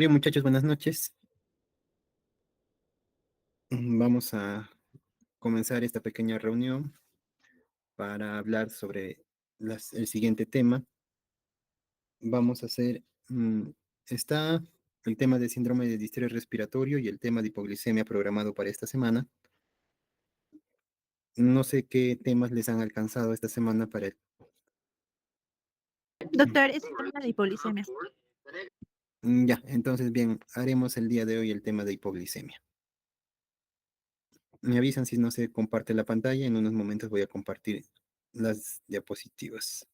Bien, muchachos, buenas noches. Vamos a comenzar esta pequeña reunión para hablar sobre el siguiente tema. Vamos a hacer, está el tema de síndrome de distrés respiratorio y el tema de hipoglicemia programado para esta semana. No sé qué temas les han alcanzado esta semana para Doctor, es el tema de hipoglicemia. Ya, entonces bien, haremos el día de hoy el tema de hipoglicemia. Me avisan si no se comparte la pantalla, en unos momentos voy a compartir las diapositivas.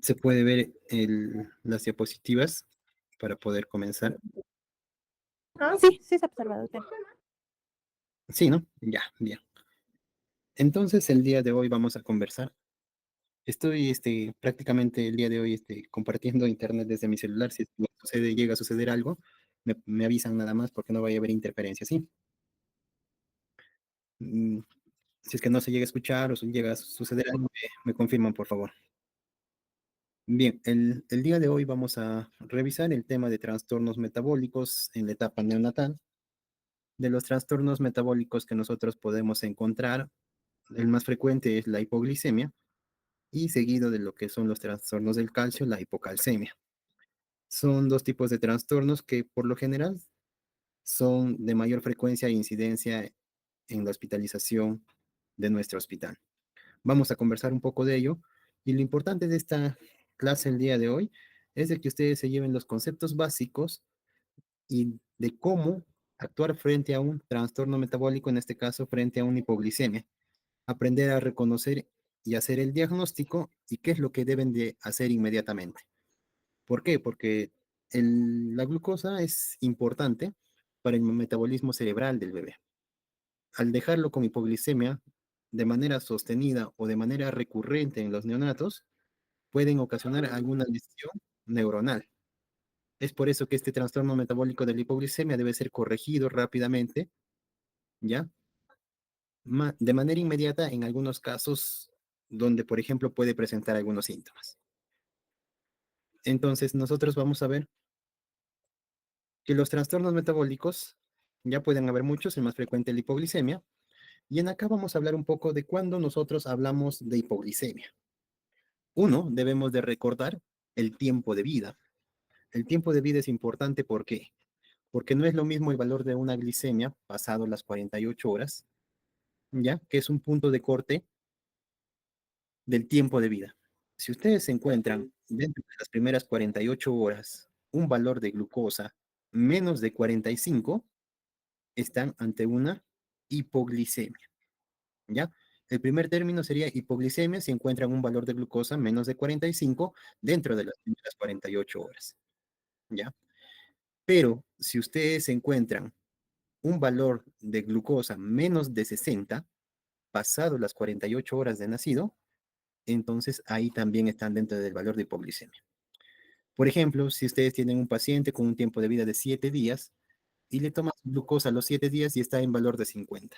Se puede ver las diapositivas para poder comenzar. Sí, sí se observa, doctor. Sí, ¿no? Ya, bien. Entonces, el día de hoy vamos a conversar. Estoy prácticamente el día de hoy compartiendo internet desde mi celular. Si es que llega a suceder algo, me avisan nada más porque no vaya a haber interferencia, ¿sí? Mm, Si es que no se llega a escuchar o si llega a suceder algo, me confirman, por favor. Bien, el día de hoy vamos a revisar el tema de trastornos metabólicos en la etapa neonatal. De los trastornos metabólicos que nosotros podemos encontrar, el más frecuente es la hipoglicemia y seguido de lo que son los trastornos del calcio, la hipocalcemia. Son dos tipos de trastornos que por lo general son de mayor frecuencia e incidencia en la hospitalización de nuestro hospital. Vamos a conversar un poco de ello y lo importante de esta clase el día de hoy es de que ustedes se lleven los conceptos básicos y de cómo actuar frente a un trastorno metabólico, en este caso frente a una hipoglicemia. Aprender a reconocer y hacer el diagnóstico y qué es lo que deben de hacer inmediatamente. ¿Por qué? Porque la glucosa es importante para el metabolismo cerebral del bebé. Al dejarlo con hipoglicemia de manera sostenida o de manera recurrente en los neonatos, pueden ocasionar alguna lesión neuronal. Es por eso que este trastorno metabólico de la hipoglicemia debe ser corregido rápidamente, ¿ya? De manera inmediata en algunos casos donde, por ejemplo, puede presentar algunos síntomas. Entonces, nosotros vamos a ver que los trastornos metabólicos ya pueden haber muchos, el más frecuente es la hipoglicemia, y en acá vamos a hablar un poco de cuándo nosotros hablamos de hipoglicemia. Uno, debemos de recordar el tiempo de vida. El tiempo de vida es importante, ¿por qué? Porque no es lo mismo el valor de una glicemia pasado las 48 horas, ¿ya? Que es un punto de corte del tiempo de vida. Si ustedes encuentran dentro de las primeras 48 horas un valor de glucosa menos de 45, están ante una hipoglicemia, ¿ya? El primer término sería hipoglicemia si encuentran un valor de glucosa menos de 45 dentro de las primeras 48 horas, ¿ya? Pero si ustedes encuentran un valor de glucosa menos de 60, pasado las 48 horas de nacido, entonces ahí también están dentro del valor de hipoglicemia. Por ejemplo, si ustedes tienen un paciente con un tiempo de vida de 7 días y le toman glucosa a los 7 días y está en valor de 50.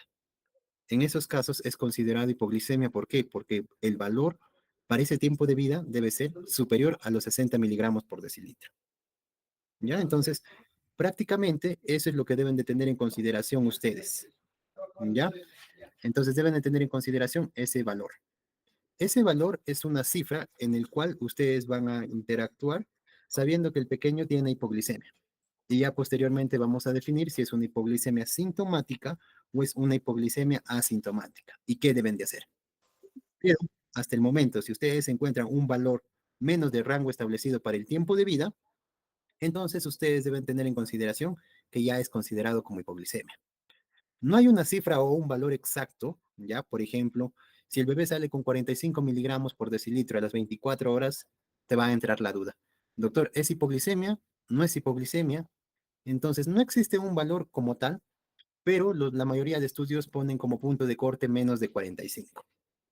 En esos casos es considerado hipoglicemia. ¿Por qué? Porque el valor para ese tiempo de vida debe ser superior a los 60 miligramos por decilitro. ¿ya? Entonces, prácticamente eso es lo que deben de tener en consideración ustedes, ¿ya? Entonces deben de tener en consideración ese valor. Ese valor es una cifra en el cual ustedes van a interactuar sabiendo que el pequeño tiene hipoglicemia. Y ya posteriormente vamos a definir si es una hipoglicemia sintomática o es una hipoglicemia asintomática y qué deben de hacer. Pero hasta el momento, si ustedes encuentran un valor menos del rango establecido para el tiempo de vida, entonces ustedes deben tener en consideración que ya es considerado como hipoglicemia. No hay una cifra o un valor exacto, ¿ya? Por ejemplo, si el bebé sale con 45 miligramos por decilitro a las 24 horas, te va a entrar la duda. Doctor, ¿es hipoglicemia? ¿No es hipoglicemia? Entonces, no existe un valor como tal, pero la mayoría de estudios ponen como punto de corte menos de 45,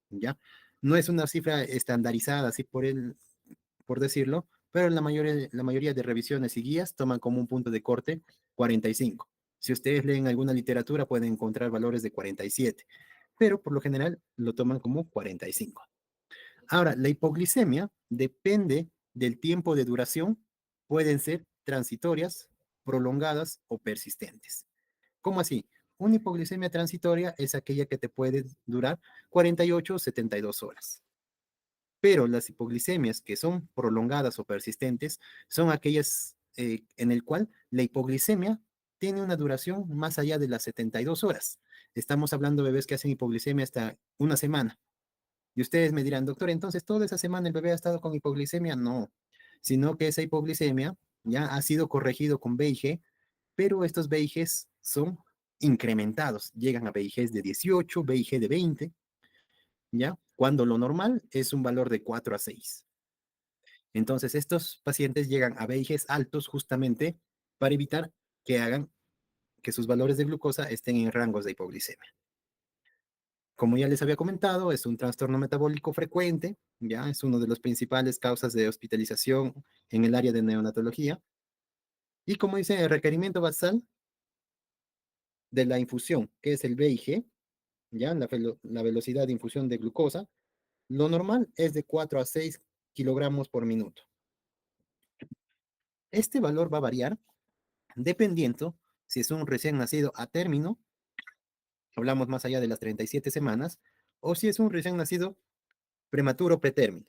¿ya? No es una cifra estandarizada, así por decirlo, pero la mayoría de revisiones y guías toman como un punto de corte 45. Si ustedes leen alguna literatura pueden encontrar valores de 47, pero por lo general lo toman como 45. Ahora, la hipoglicemia depende del tiempo de duración, pueden ser transitorias, prolongadas o persistentes. ¿Cómo así? Una hipoglicemia transitoria es aquella que te puede durar 48 o 72 horas. Pero las hipoglicemias que son prolongadas o persistentes son aquellas en el cual la hipoglicemia tiene una duración más allá de las 72 horas. Estamos hablando de bebés que hacen hipoglicemia hasta una semana. Y ustedes me dirán, doctor, entonces toda esa semana el bebé ha estado con hipoglicemia. No, sino que esa hipoglicemia ya ha sido corregido con VIG, pero estos VIGs son incrementados, llegan a VIGs de 18, VIG de 20, ¿ya? Cuando lo normal es un valor de 4 a 6. Entonces, estos pacientes llegan a VIGs altos justamente para evitar que hagan que sus valores de glucosa estén en rangos de hipoglicemia. Como ya les había comentado, es un trastorno metabólico frecuente, ya es uno de las principales causas de hospitalización en el área de neonatología. Y como dice el requerimiento basal de la infusión, que es el VIG, ya la velocidad de infusión de glucosa, lo normal es de 4 a 6 kilogramos por minuto. Este valor va a variar dependiendo si es un recién nacido a término, hablamos más allá de las 37 semanas, o si es un recién nacido prematuro pretérmino,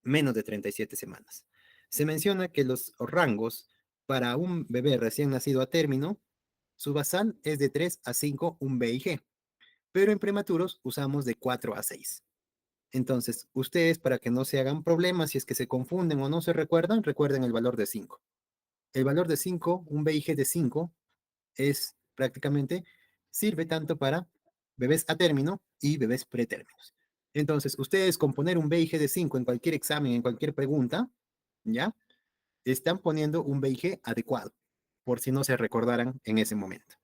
menos de 37 semanas. Se menciona que los rangos para un bebé recién nacido a término, su basal es de 3 a 5, un BIG, pero en prematuros usamos de 4 a 6. Entonces, ustedes, para que no se hagan problemas, si es que se confunden o no se recuerdan, recuerden el valor de 5. El valor de 5, un BIG de 5, es prácticamente, sirve tanto para bebés a término y bebés pretérminos. Entonces, ustedes con poner un BIG de 5 en cualquier examen, en cualquier pregunta, ¿ya? Están poniendo un BIG adecuado, por si no se recordaran en ese momento.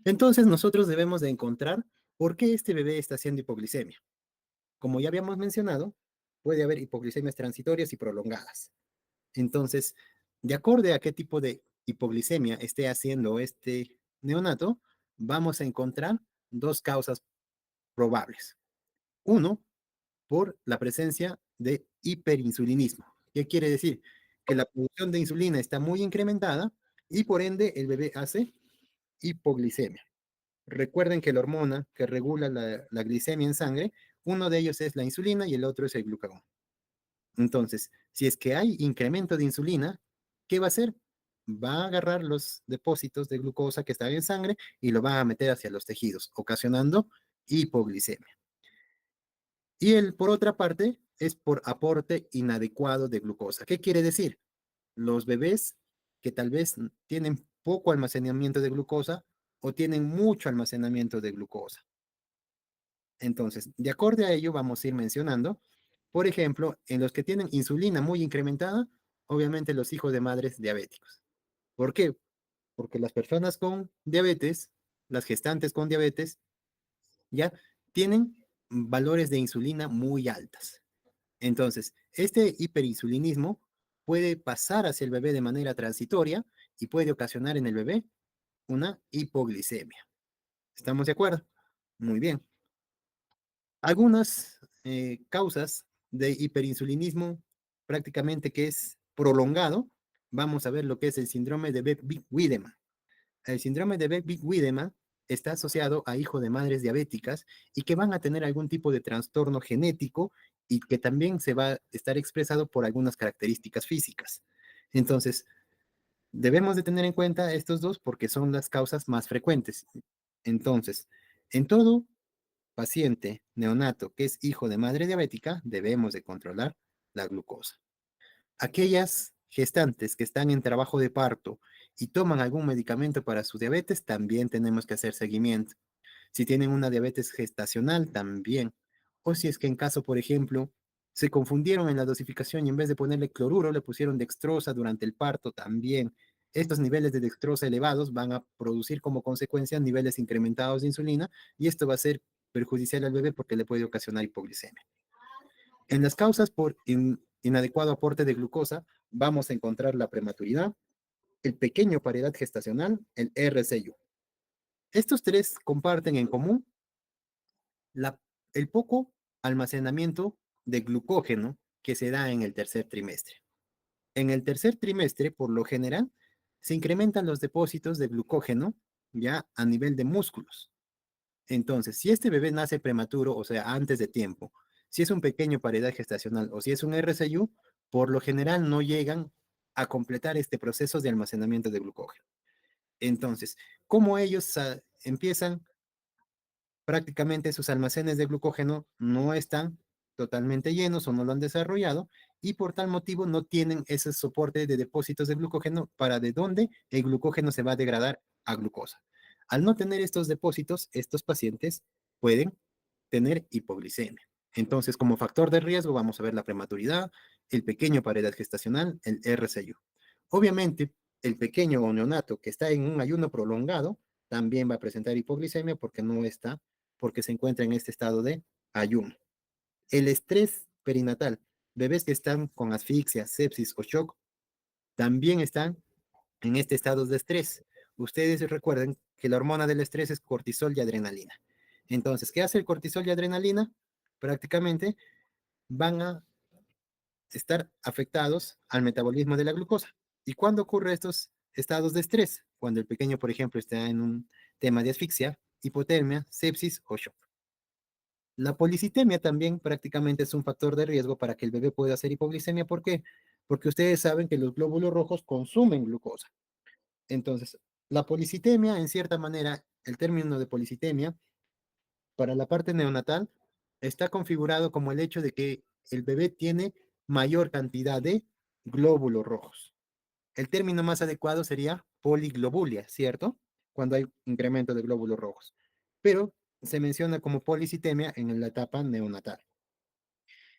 Entonces, nosotros debemos de encontrar por qué este bebé está haciendo hipoglicemia. Como ya habíamos mencionado, puede haber hipoglicemias transitorias y prolongadas. Entonces, de acorde a qué tipo de hipoglicemia esté haciendo este neonato, vamos a encontrar dos causas probables. Uno, por la presencia de hiperinsulinismo. ¿Qué quiere decir? Que la producción de insulina está muy incrementada y por ende el bebé hace hipoglicemia. Recuerden que la hormona que regula la glicemia en sangre, uno de ellos es la insulina y el otro es el glucagón. Entonces, si es que hay incremento de insulina, ¿qué va a hacer? Va a agarrar los depósitos de glucosa que están en sangre y lo va a meter hacia los tejidos, ocasionando hipoglicemia. Por otra parte, es por aporte inadecuado de glucosa. ¿Qué quiere decir? Los bebés que tal vez tienen poco almacenamiento de glucosa o tienen mucho almacenamiento de glucosa. Entonces, de acuerdo a ello, vamos a ir mencionando, por ejemplo, en los que tienen insulina muy incrementada, obviamente los hijos de madres diabéticos. ¿Por qué? Porque las personas con diabetes, las gestantes con diabetes, ya tienen valores de insulina muy altas. Entonces, este hiperinsulinismo puede pasar hacia el bebé de manera transitoria y puede ocasionar en el bebé una hipoglicemia. ¿Estamos de acuerdo? Muy bien. Algunas causas de hiperinsulinismo prácticamente que es prolongado, vamos a ver lo que es el síndrome de Beck-Wiedemann. El síndrome de Beck-Wiedemann está asociado a hijos de madres diabéticas y que van a tener algún tipo de trastorno genético y que también se va a estar expresado por algunas características físicas. Entonces, debemos de tener en cuenta estos dos porque son las causas más frecuentes. Entonces, en todo paciente neonato que es hijo de madre diabética, debemos de controlar la glucosa. Aquellas gestantes que están en trabajo de parto y toman algún medicamento para su diabetes, también tenemos que hacer seguimiento. Si tienen una diabetes gestacional, también. O si es que en caso, por ejemplo, se confundieron en la dosificación y en vez de ponerle cloruro, le pusieron dextrosa durante el parto, también. Estos niveles de dextrosa elevados van a producir como consecuencia niveles incrementados de insulina y esto va a ser perjudicial al bebé porque le puede ocasionar hipoglicemia. En las causas por inadecuado aporte de glucosa, vamos a encontrar la prematuridad, el pequeño paridad gestacional, el RCU. Estos tres comparten en común la, el poco almacenamiento de glucógeno que se da en el tercer trimestre. En el tercer trimestre, por lo general, se incrementan los depósitos de glucógeno ya a nivel de músculos. Entonces, si este bebé nace prematuro, o sea, antes de tiempo, si es un pequeño paridad gestacional o si es un RCU, por lo general no llegan a completar este proceso de almacenamiento de glucógeno. Entonces, ¿cómo ellos empiezan prácticamente sus almacenes de glucógeno no están totalmente llenos o no lo han desarrollado y por tal motivo no tienen ese soporte de depósitos de glucógeno para de dónde el glucógeno se va a degradar a glucosa. Al no tener estos depósitos, estos pacientes pueden tener hipoglicemia. Entonces, como factor de riesgo, vamos a ver la prematuridad, el pequeño paredad gestacional, el RCU. Obviamente, el pequeño o neonato que está en un ayuno prolongado también va a presentar hipoglicemia porque no está porque se encuentra en este estado de ayuno. El estrés perinatal, bebés que están con asfixia, sepsis o shock, también están en este estado de estrés. Ustedes recuerden que la hormona del estrés es cortisol y adrenalina. Entonces, ¿qué hace el cortisol y adrenalina? Prácticamente van a estar afectados al metabolismo de la glucosa. ¿Y cuándo ocurre estos estados de estrés? Cuando el pequeño, por ejemplo, está en un tema de asfixia, hipotermia, sepsis o shock. La policitemia también prácticamente es un factor de riesgo para que el bebé pueda hacer hipoglicemia. ¿Por qué? Porque ustedes saben que los glóbulos rojos consumen glucosa. Entonces, la policitemia, en cierta manera, el término de policitemia para la parte neonatal está configurado como el hecho de que el bebé tiene mayor cantidad de glóbulos rojos. El término más adecuado sería poliglobulia, ¿cierto? Cuando hay incremento de glóbulos rojos. Pero se menciona como policitemia en la etapa neonatal.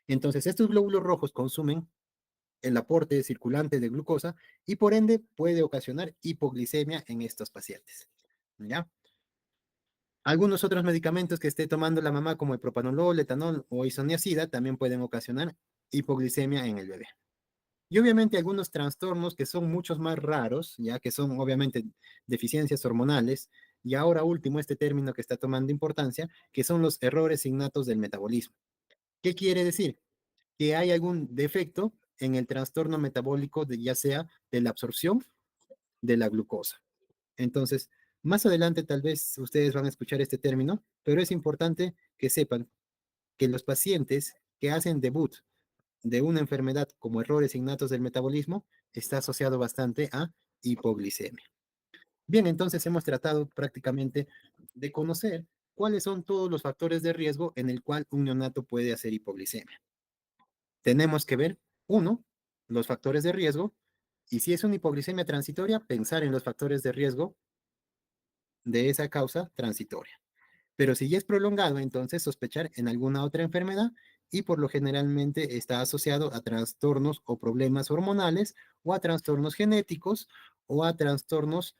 Entonces, estos glóbulos rojos consumen el aporte circulante de glucosa y por ende puede ocasionar hipoglicemia en estos pacientes. ¿Ya? Algunos otros medicamentos que esté tomando la mamá, como el propanolol, etanol o isoniazida, también pueden ocasionar hipoglicemia en el bebé. Y obviamente algunos trastornos que son muchos más raros, ya que son obviamente deficiencias hormonales, y ahora último este término que está tomando importancia, que son los errores innatos del metabolismo. ¿Qué quiere decir? Que hay algún defecto en el trastorno metabólico, de, ya sea de la absorción de la glucosa. Entonces, más adelante tal vez ustedes van a escuchar este término, pero es importante que sepan que los pacientes que hacen debut de una enfermedad como errores innatos del metabolismo está asociado bastante a hipoglicemia. Bien, entonces hemos tratado prácticamente de conocer cuáles son todos los factores de riesgo en el cual un neonato puede hacer hipoglicemia. Tenemos que ver, uno, los factores de riesgo, y si es una hipoglicemia transitoria, pensar en los factores de riesgo de esa causa transitoria. Pero si ya es prolongado, entonces sospechar en alguna otra enfermedad y por lo generalmente está asociado a trastornos o problemas hormonales o a trastornos genéticos o a trastornos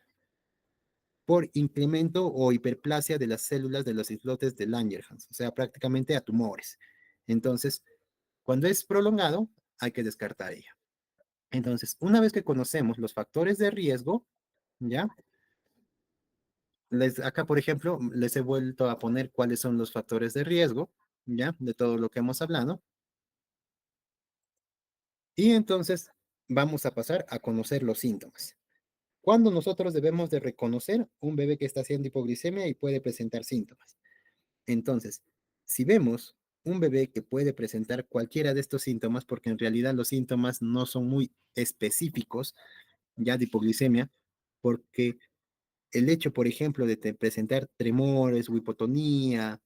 por incremento o hiperplasia de las células de los islotes de Langerhans, o sea, prácticamente a tumores. Entonces, cuando es prolongado, hay que descartar ello. Entonces, una vez que conocemos los factores de riesgo, ¿ya? Acá, por ejemplo, les he vuelto a poner cuáles son los factores de riesgo, ¿ya? De todo lo que hemos hablado. Y entonces vamos a pasar a conocer los síntomas. ¿Cuándo nosotros debemos de reconocer un bebé que está haciendo hipoglicemia y puede presentar síntomas? Entonces, si vemos un bebé que puede presentar cualquiera de estos síntomas, porque en realidad los síntomas no son muy específicos ya de hipoglicemia, porque el hecho, por ejemplo, de presentar tremores o hipotonía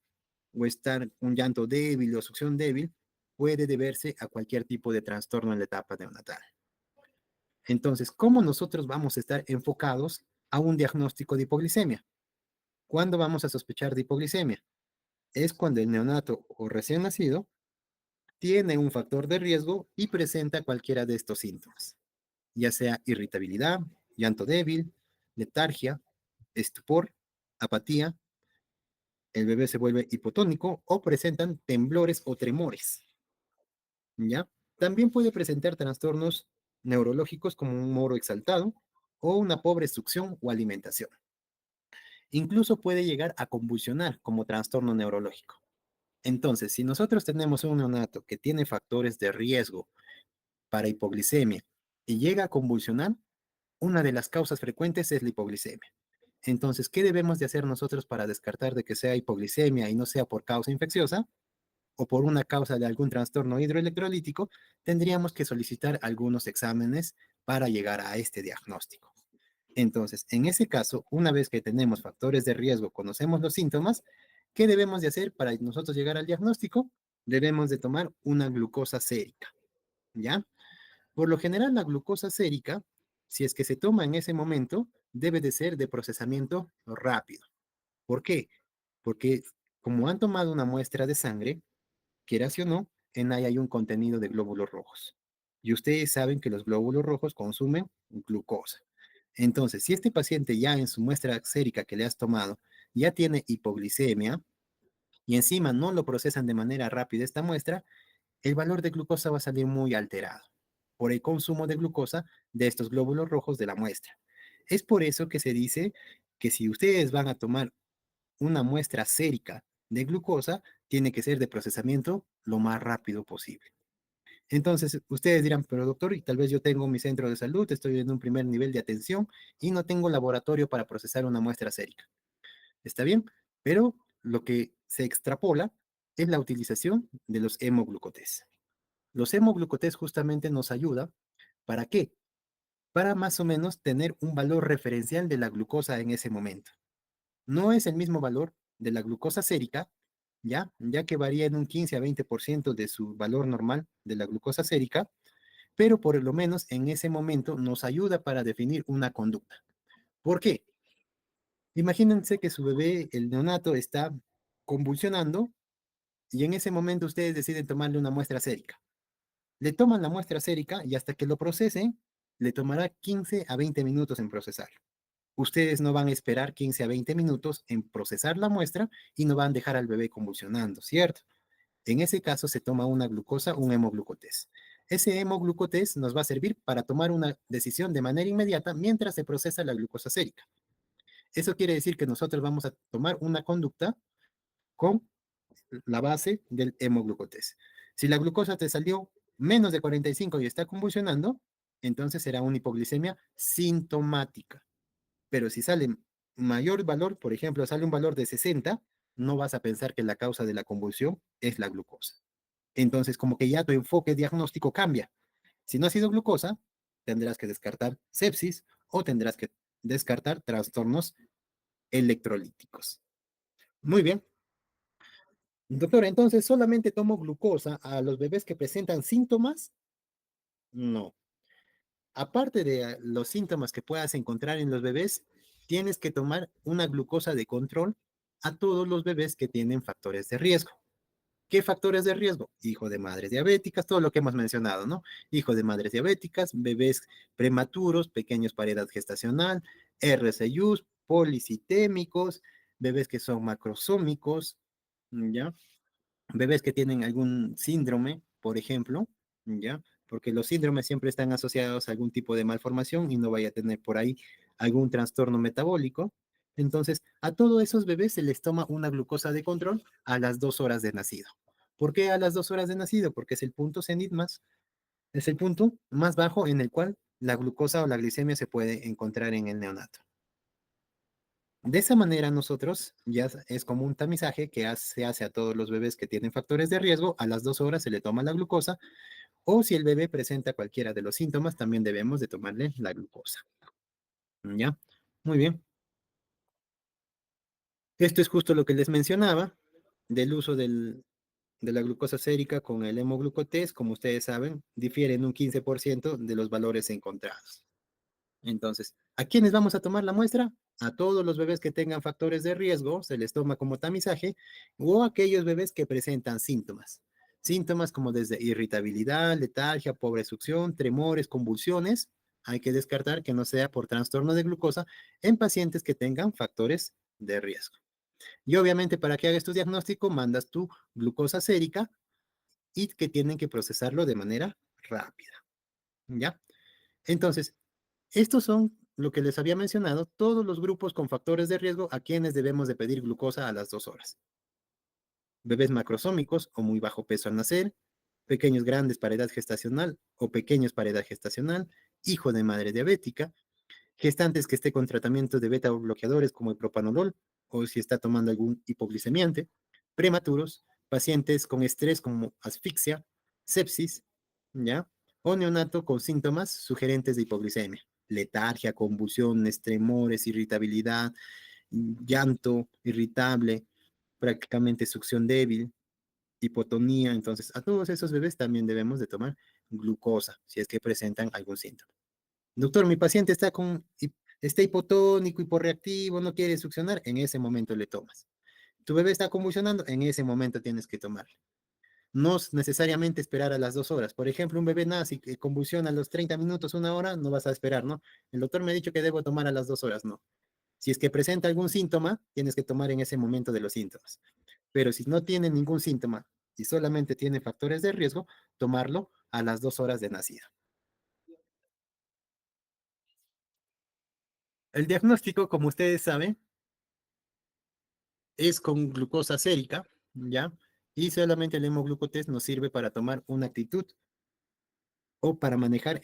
o estar un llanto débil o succión débil, puede deberse a cualquier tipo de trastorno en la etapa neonatal. Entonces, ¿cómo nosotros vamos a estar enfocados a un diagnóstico de hipoglicemia? ¿Cuándo vamos a sospechar de hipoglicemia? Es cuando el neonato o recién nacido tiene un factor de riesgo y presenta cualquiera de estos síntomas, ya sea irritabilidad, llanto débil, letargia, estupor, apatía, el bebé se vuelve hipotónico o presentan temblores o tremores, ¿ya? También puede presentar trastornos neurológicos como un moro exaltado o una pobre succión o alimentación. Incluso puede llegar a convulsionar como trastorno neurológico. Entonces, si nosotros tenemos un neonato que tiene factores de riesgo para hipoglicemia y llega a convulsionar, una de las causas frecuentes es la hipoglicemia. Entonces, ¿qué debemos de hacer nosotros para descartar de que sea hipoglicemia y no sea por causa infecciosa o por una causa de algún trastorno hidroelectrolítico? Tendríamos que solicitar algunos exámenes para llegar a este diagnóstico. Entonces, en ese caso, una vez que tenemos factores de riesgo, conocemos los síntomas, ¿qué debemos de hacer para nosotros llegar al diagnóstico? Debemos de tomar una glucosa sérica, ¿ya? Por lo general, la glucosa sérica, si es que se toma en ese momento, debe de ser de procesamiento rápido. ¿Por qué? Porque como han tomado una muestra de sangre, quieras o no, en ahí hay un contenido de glóbulos rojos. Y ustedes saben que los glóbulos rojos consumen glucosa. Entonces, si este paciente ya en su muestra sérica que le has tomado ya tiene hipoglicemia y encima no lo procesan de manera rápida esta muestra, el valor de glucosa va a salir muy alterado por el consumo de glucosa de estos glóbulos rojos de la muestra. Es por eso que se dice que si ustedes van a tomar una muestra sérica de glucosa, tiene que ser de procesamiento lo más rápido posible. Entonces, ustedes dirán, pero doctor, y tal vez yo tengo mi centro de salud, estoy en un primer nivel de atención y no tengo laboratorio para procesar una muestra sérica. Está bien, pero lo que se extrapola es la utilización de los hemoglucotés. Los hemoglucotés justamente nos ayuda, ¿para qué? Para más o menos tener un valor referencial de la glucosa en ese momento. No es el mismo valor de la glucosa sérica, ya que varía en un 15 a 20% de su valor normal de la glucosa sérica, pero por lo menos en ese momento nos ayuda para definir una conducta. ¿Por qué? Imagínense que su bebé, el neonato, está convulsionando y en ese momento ustedes deciden tomarle una muestra sérica. Le toman la muestra sérica y hasta que lo procesen, le tomará 15 a 20 minutos en procesarlo. Ustedes no van a esperar 15 a 20 minutos en procesar la muestra y no van a dejar al bebé convulsionando, ¿cierto? En ese caso se toma una glucosa, un hemoglucotés. Ese hemoglucotés nos va a servir para tomar una decisión de manera inmediata mientras se procesa la glucosa sérica. Eso quiere decir que nosotros vamos a tomar una conducta con la base del hemoglucotés. Si la glucosa te salió menos de 45 y está convulsionando, entonces será una hipoglicemia sintomática. Pero si sale mayor valor, por ejemplo, sale un valor de 60, no vas a pensar que la causa de la convulsión es la glucosa. Entonces, como que ya tu enfoque diagnóstico cambia. Si no ha sido glucosa, tendrás que descartar sepsis o tendrás que descartar trastornos electrolíticos. Muy bien. Doctora, entonces, ¿solamente tomo glucosa a los bebés que presentan síntomas? No. Aparte de los síntomas que puedas encontrar en los bebés, tienes que tomar una glucosa de control a todos los bebés que tienen factores de riesgo. ¿Qué factores de riesgo? Hijo de madres diabéticas, todo lo que hemos mencionado, ¿no? Hijo de madres diabéticas, bebés prematuros, pequeños para edad gestacional, RCIUs, policitémicos, bebés que son macrosómicos, ¿ya? Bebés que tienen algún síndrome, por ejemplo, ¿ya? Porque los síndromes siempre están asociados a algún tipo de malformación y no vaya a tener por ahí algún trastorno metabólico. Entonces, a todos esos bebés se les toma una glucosa de control a las 2 horas de nacido. ¿Por qué a las 2 horas de nacido? Porque es el punto cenit más Es el punto más bajo en el cual la glucosa o la glicemia se puede encontrar en el neonato. De esa manera nosotros ya es como un tamizaje que se hace a todos los bebés que tienen factores de riesgo, a las 2 horas se le toma la glucosa, o si el bebé presenta cualquiera de los síntomas, también debemos de tomarle la glucosa. ¿Ya? Muy bien. Esto es justo lo que les mencionaba del uso de la glucosa sérica con el hemoglucotés, como ustedes saben, difiere en un 15% de los valores encontrados. Entonces, ¿a quiénes vamos a tomar la muestra? A todos los bebés que tengan factores de riesgo, se les toma como tamizaje, o a aquellos bebés que presentan síntomas. Síntomas como desde irritabilidad, letargia, pobre succión, tremores, convulsiones. Hay que descartar que no sea por trastorno de glucosa en pacientes que tengan factores de riesgo. Y obviamente para que hagas tu diagnóstico, mandas tu glucosa sérica y que tienen que procesarlo de manera rápida. ¿Ya? Entonces, estos son lo que les había mencionado, todos los grupos con factores de riesgo a quienes debemos de pedir glucosa a las 2 horas. Bebés macrosómicos o muy bajo peso al nacer, pequeños grandes para edad gestacional o pequeños para edad gestacional, hijo de madre diabética, gestantes que esté con tratamiento de beta bloqueadores como el propanolol o si está tomando algún hipoglicemiante, prematuros, pacientes con estrés como asfixia, sepsis, ¿ya? O neonato con síntomas sugerentes de hipoglicemia, letargia, convulsiones, tremores, irritabilidad, llanto irritable, prácticamente succión débil, hipotonía. Entonces, a todos esos bebés también debemos de tomar glucosa si es que presentan algún síntoma. Doctor, mi paciente está hipotónico, hiporreactivo, no quiere succionar, en ese momento le tomas. Tu bebé está convulsionando, en ese momento tienes que tomarle. No es necesariamente esperar a las 2 horas. Por ejemplo, un bebé nace y convulsiona a los 30 minutos, 1 hora, no vas a esperar, ¿no? El doctor me ha dicho que debo tomar a las 2 horas, no. Si es que presenta algún síntoma, tienes que tomar en ese momento de los síntomas. Pero si no tiene ningún síntoma y solamente tiene factores de riesgo, tomarlo a las 2 horas de nacida. El diagnóstico, como ustedes saben, es con glucosa sérica, ¿ya? Y solamente el hemoglucotés nos sirve para tomar una actitud o para manejar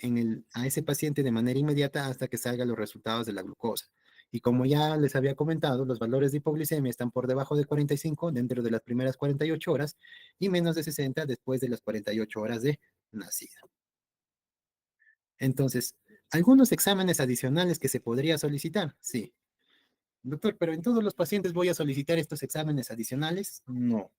a ese paciente de manera inmediata hasta que salgan los resultados de la glucosa. Y como ya les había comentado, los valores de hipoglicemia están por debajo de 45 dentro de las primeras 48 horas y menos de 60 después de las 48 horas de nacida. Entonces, algunos exámenes adicionales que se podría solicitar, sí. Doctor, pero en todos los pacientes voy a solicitar estos exámenes adicionales. No.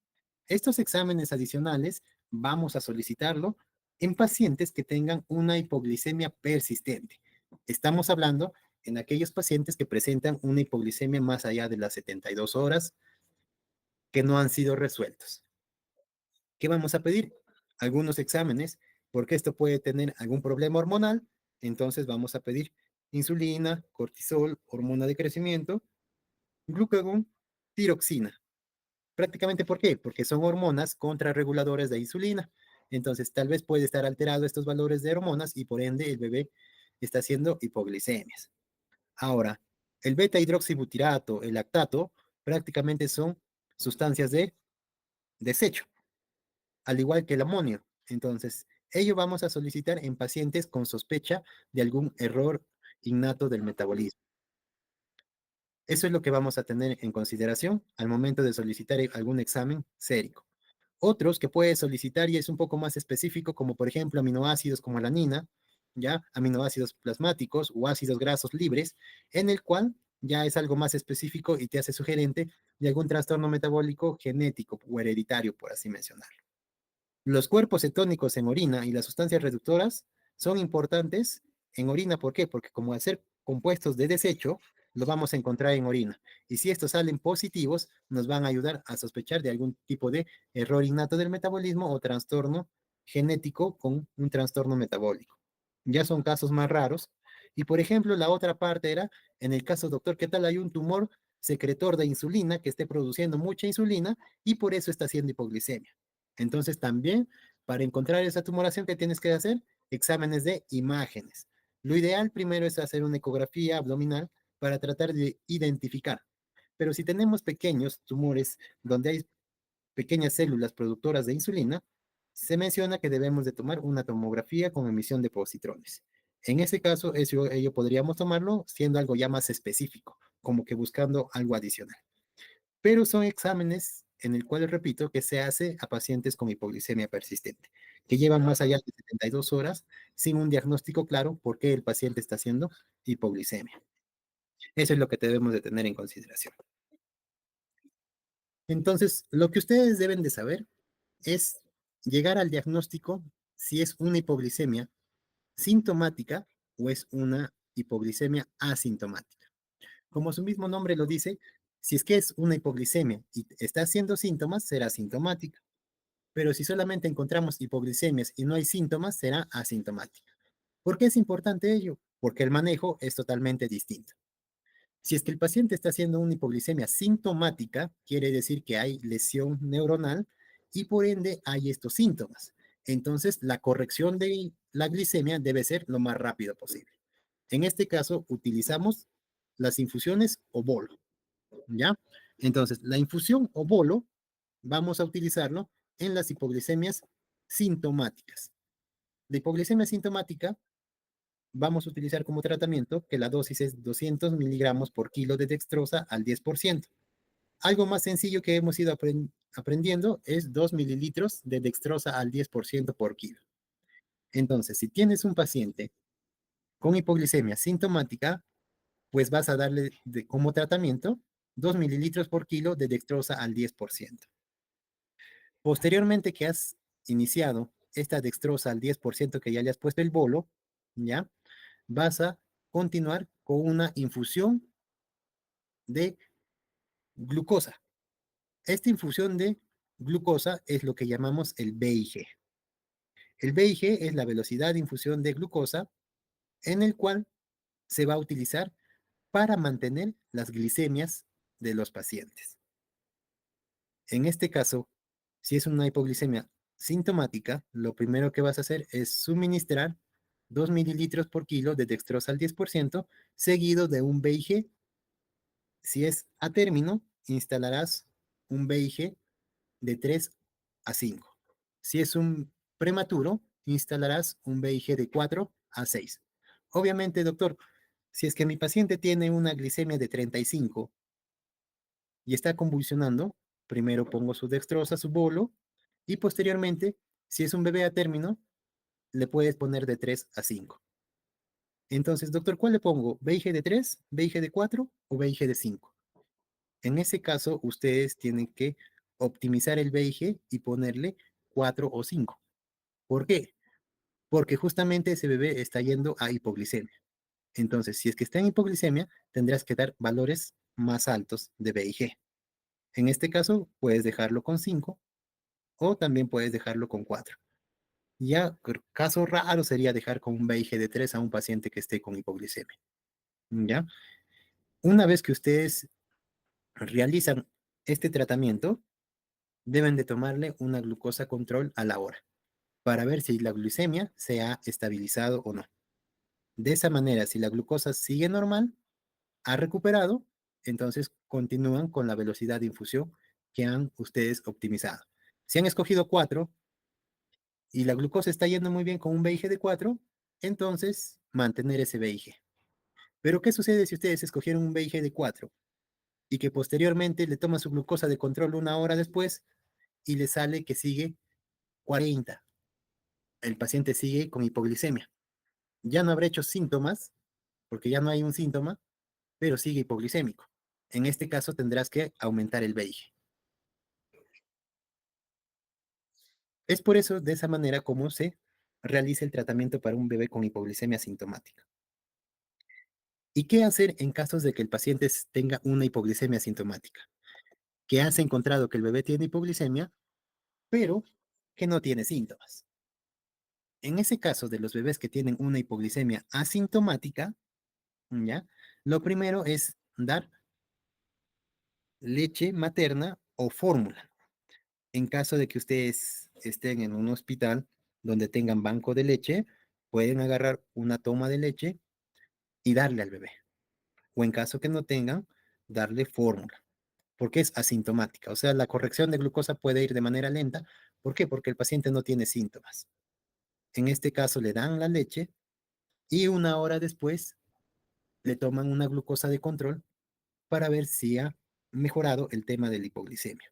Estos exámenes adicionales vamos a solicitarlo en pacientes que tengan una hipoglicemia persistente. Estamos hablando en aquellos pacientes que presentan una hipoglicemia más allá de las 72 horas que no han sido resueltos. ¿Qué vamos a pedir? Algunos exámenes, porque esto puede tener algún problema hormonal. Entonces vamos a pedir insulina, cortisol, hormona de crecimiento, glucagón, tiroxina. Prácticamente, ¿por qué? Porque son hormonas contrarreguladoras de insulina. Entonces, tal vez puede estar alterado estos valores de hormonas y por ende el bebé está haciendo hipoglicemias. Ahora, el beta hidroxibutirato, el lactato, prácticamente son sustancias de desecho, al igual que el amonio. Entonces, ello vamos a solicitar en pacientes con sospecha de algún error innato del metabolismo. Eso es lo que vamos a tener en consideración al momento de solicitar algún examen sérico. Otros que puedes solicitar y es un poco más específico, como por ejemplo aminoácidos como la alanina, ya aminoácidos plasmáticos o ácidos grasos libres, en el cual ya es algo más específico y te hace sugerente de algún trastorno metabólico genético o hereditario, por así mencionarlo. Los cuerpos cetónicos en orina y las sustancias reductoras son importantes en orina. ¿Por qué? Porque como al ser compuestos de desecho, lo vamos a encontrar en orina. Y si estos salen positivos, nos van a ayudar a sospechar de algún tipo de error innato del metabolismo o trastorno genético con un trastorno metabólico. Ya son casos más raros. Y por ejemplo, la otra parte era, en el caso, doctor, ¿qué tal hay un tumor secretor de insulina que esté produciendo mucha insulina y por eso está haciendo hipoglicemia? Entonces también para encontrar esa tumoración que tienes que hacer, exámenes de imágenes. Lo ideal primero es hacer una ecografía abdominal para tratar de identificar. Pero si tenemos pequeños tumores donde hay pequeñas células productoras de insulina, se menciona que debemos de tomar una tomografía con emisión de positrones. En ese caso, ello podríamos tomarlo siendo algo ya más específico, como que buscando algo adicional. Pero son exámenes en el cual, repito, que se hace a pacientes con hipoglicemia persistente, que llevan más allá de 72 horas sin un diagnóstico claro por qué el paciente está haciendo hipoglicemia. Eso es lo que debemos de tener en consideración. Entonces, lo que ustedes deben de saber es llegar al diagnóstico si es una hipoglicemia sintomática o es una hipoglicemia asintomática. Como su mismo nombre lo dice, si es que es una hipoglicemia y está haciendo síntomas, será sintomática. Pero si solamente encontramos hipoglicemias y no hay síntomas, será asintomática. ¿Por qué es importante ello? Porque el manejo es totalmente distinto. Si es que el paciente está haciendo una hipoglicemia sintomática, quiere decir que hay lesión neuronal y por ende hay estos síntomas. Entonces, la corrección de la glicemia debe ser lo más rápido posible. En este caso, utilizamos las infusiones o bolo, ¿ya? Entonces, la infusión o bolo vamos a utilizarlo en las hipoglicemias sintomáticas. La hipoglicemia sintomática vamos a utilizar como tratamiento que la dosis es 200 miligramos por kilo de dextrosa al 10%. Algo más sencillo que hemos ido aprendiendo es 2 mililitros de dextrosa al 10% por kilo. Entonces, si tienes un paciente con hipoglicemia sintomática, pues vas a darle como tratamiento 2 mililitros por kilo de dextrosa al 10%. Posteriormente que has iniciado esta dextrosa al 10% que ya le has puesto el bolo, ¿ya? Vas a continuar con una infusión de glucosa. Esta infusión de glucosa es lo que llamamos el BIG. El BIG es la velocidad de infusión de glucosa en el cual se va a utilizar para mantener las glicemias de los pacientes. En este caso, si es una hipoglicemia sintomática, lo primero que vas a hacer es suministrar 2 mililitros por kilo de dextrosa al 10%, seguido de un BIG. Si es a término, instalarás un BIG de 3 a 5. Si es un prematuro, instalarás un BIG de 4 a 6. Obviamente, doctor, si es que mi paciente tiene una glicemia de 35 y está convulsionando, primero pongo su dextrosa, su bolo, y posteriormente, si es un bebé a término, le puedes poner de 3 a 5. Entonces, doctor, ¿cuál le pongo? ¿BIG de 3, BIG de 4 o BIG de 5? En ese caso, ustedes tienen que optimizar el BIG y ponerle 4 o 5. ¿Por qué? Porque justamente ese bebé está yendo a hipoglicemia. Entonces, si es que está en hipoglicemia, tendrás que dar valores más altos de BIG. En este caso, puedes dejarlo con 5 o también puedes dejarlo con 4. Ya, caso raro sería dejar con un BIG de 3 a un paciente que esté con hipoglicemia. ¿Ya? Una vez que ustedes realizan este tratamiento, deben de tomarle una glucosa control a la hora para ver si la glucemia se ha estabilizado o no. De esa manera, si la glucosa sigue normal, ha recuperado, entonces continúan con la velocidad de infusión que han ustedes optimizado. Si han escogido 4 y la glucosa está yendo muy bien con un BIG de 4, entonces mantener ese BIG. Pero ¿qué sucede si ustedes escogieron un BIG de 4 y que posteriormente le toman su glucosa de control una hora después y le sale que sigue 40? El paciente sigue con hipoglicemia. Ya no habrá hecho síntomas, porque ya no hay un síntoma, pero sigue hipoglicémico. En este caso tendrás que aumentar el BIG. Es por eso, de esa manera, como se realiza el tratamiento para un bebé con hipoglicemia sintomática. ¿Y qué hacer en casos de que el paciente tenga una hipoglicemia sintomática? Que has encontrado que el bebé tiene hipoglicemia, pero que no tiene síntomas. En ese caso de los bebés que tienen una hipoglicemia asintomática, ¿ya? Lo primero es dar leche materna o fórmula. En caso de que ustedes estén en un hospital donde tengan banco de leche, pueden agarrar una toma de leche y darle al bebé. O en caso que no tengan, darle fórmula, porque es asintomática. O sea, la corrección de glucosa puede ir de manera lenta ¿Por qué? Porque el paciente no tiene síntomas. En este caso le dan la leche y una hora después le toman una glucosa de control para ver si ha mejorado el tema de la hipoglicemia.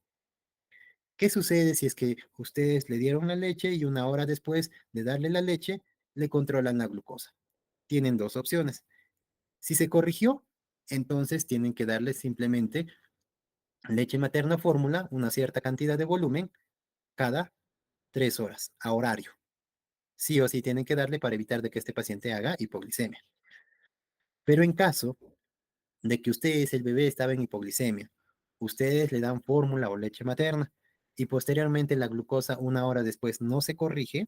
¿Qué sucede si es que ustedes le dieron la leche y una hora después de darle la leche le controlan la glucosa? Tienen dos opciones. Si se corrigió, entonces tienen que darle simplemente leche materna fórmula, una cierta cantidad de volumen, cada 3 horas, a horario. Sí o sí tienen que darle para evitar de que este paciente haga hipoglicemia. Pero en caso de que ustedes, el bebé estaba en hipoglicemia, ustedes le dan fórmula o leche materna y posteriormente la glucosa una hora después no se corrige,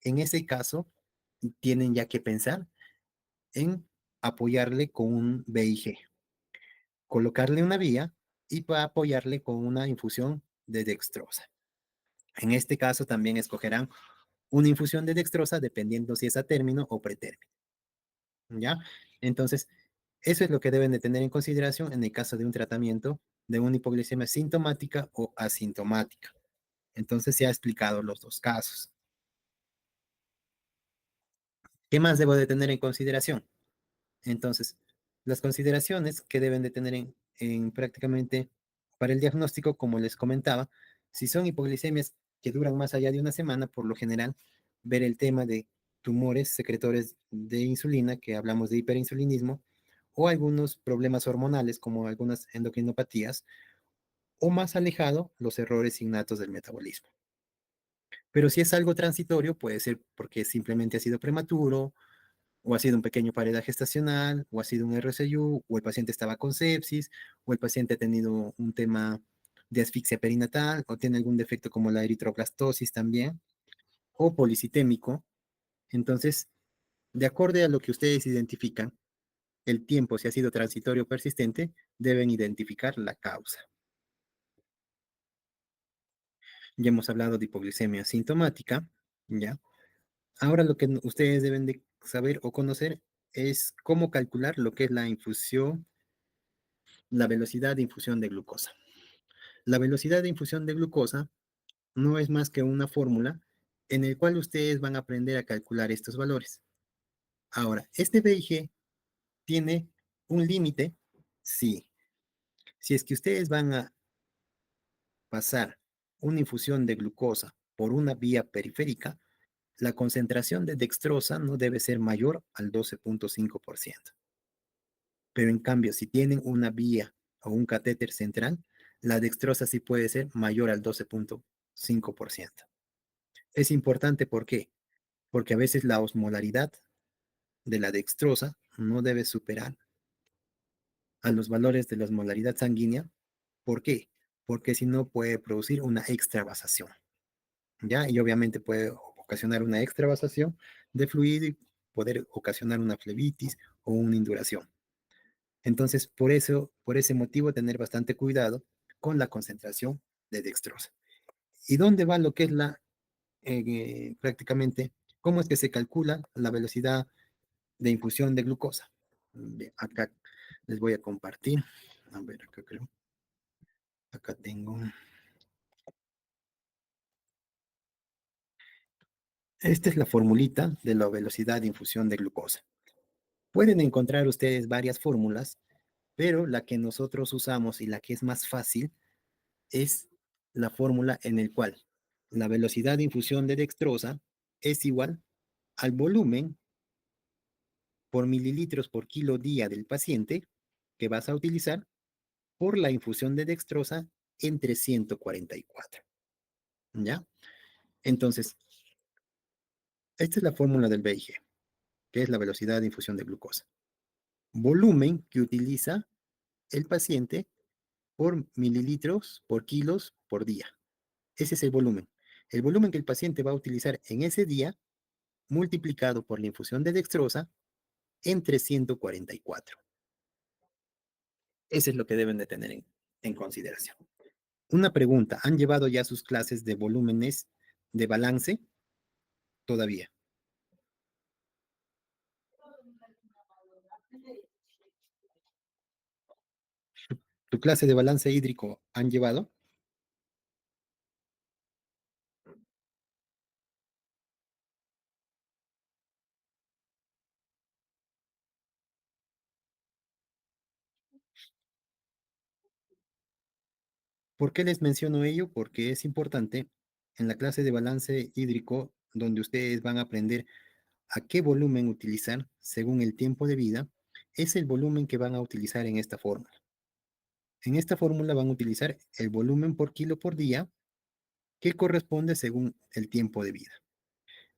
en ese caso tienen ya que pensar en apoyarle con un VIG, colocarle una vía y para apoyarle con una infusión de dextrosa. En este caso también escogerán una infusión de dextrosa dependiendo si es a término o pretérmino. ¿Ya? Entonces, eso es lo que deben de tener en consideración en el caso de un tratamiento de una hipoglicemia sintomática o asintomática. Entonces, se ha explicado los dos casos. ¿Qué más debo de tener en consideración? Entonces, las consideraciones que deben de tener en prácticamente para el diagnóstico, como les comentaba, si son hipoglicemias que duran más allá de una semana, por lo general, ver el tema de tumores secretores de insulina, que hablamos de hiperinsulinismo, o algunos problemas hormonales, como algunas endocrinopatías, o más alejado, los errores innatos del metabolismo. Pero si es algo transitorio, puede ser porque simplemente ha sido prematuro, o ha sido un pequeño pared gestacional, o ha sido un RCU, o el paciente estaba con sepsis, o el paciente ha tenido un tema de asfixia perinatal, o tiene algún defecto como la eritroblastosis también, o policitémico. Entonces, de acuerdo a lo que ustedes identifican, el tiempo, si ha sido transitorio o persistente, deben identificar la causa. Ya hemos hablado de hipoglicemia sintomática, ¿ya? Ahora lo que ustedes deben de saber o conocer es cómo calcular lo que es la infusión, la velocidad de infusión de glucosa. La velocidad de infusión de glucosa no es más que una fórmula en el cual ustedes van a aprender a calcular estos valores. Ahora, este VIG tiene un límite, sí. Si es que ustedes van a pasar una infusión de glucosa por una vía periférica, la concentración de dextrosa no debe ser mayor al 12.5%. Pero en cambio, si tienen una vía o un catéter central, la dextrosa sí puede ser mayor al 12.5%. Es importante, ¿por qué? Porque a veces la osmolaridad de la dextrosa no debe superar a los valores de la osmolaridad sanguínea. ¿Por qué? Porque si no puede producir una extravasación, ¿ya? Y obviamente puede ocasionar una extravasación de fluido y poder ocasionar una flebitis o una induración. Entonces, por eso, por ese motivo, tener bastante cuidado con la concentración de dextrosa. ¿Y dónde va lo que es prácticamente, cómo es que se calcula la velocidad de infusión de glucosa? Bien, acá les voy a compartir. A ver, acá creo. Acá tengo. Esta es la formulita de la velocidad de infusión de glucosa. Pueden encontrar ustedes varias fórmulas, pero la que nosotros usamos y la que es más fácil es la fórmula en el cual la velocidad de infusión de dextrosa es igual al volumen por mililitros por kilo día del paciente que vas a utilizar por la infusión de dextrosa entre 144. ¿Ya? Entonces, esta es la fórmula del VIG, que es la velocidad de infusión de glucosa. Volumen que utiliza el paciente por mililitros por kilos por día. Ese es el volumen. El volumen que el paciente va a utilizar en ese día multiplicado por la infusión de dextrosa entre 144. Eso es lo que deben de tener en consideración. Una pregunta, ¿han llevado ya sus clases de volúmenes de balance? Todavía. ¿Tu clase de balance hídrico han llevado? ¿Por qué les menciono ello? Porque es importante en la clase de balance hídrico, donde ustedes van a aprender a qué volumen utilizar según el tiempo de vida, es el volumen que van a utilizar en esta fórmula. En esta fórmula van a utilizar el volumen por kilo por día que corresponde según el tiempo de vida.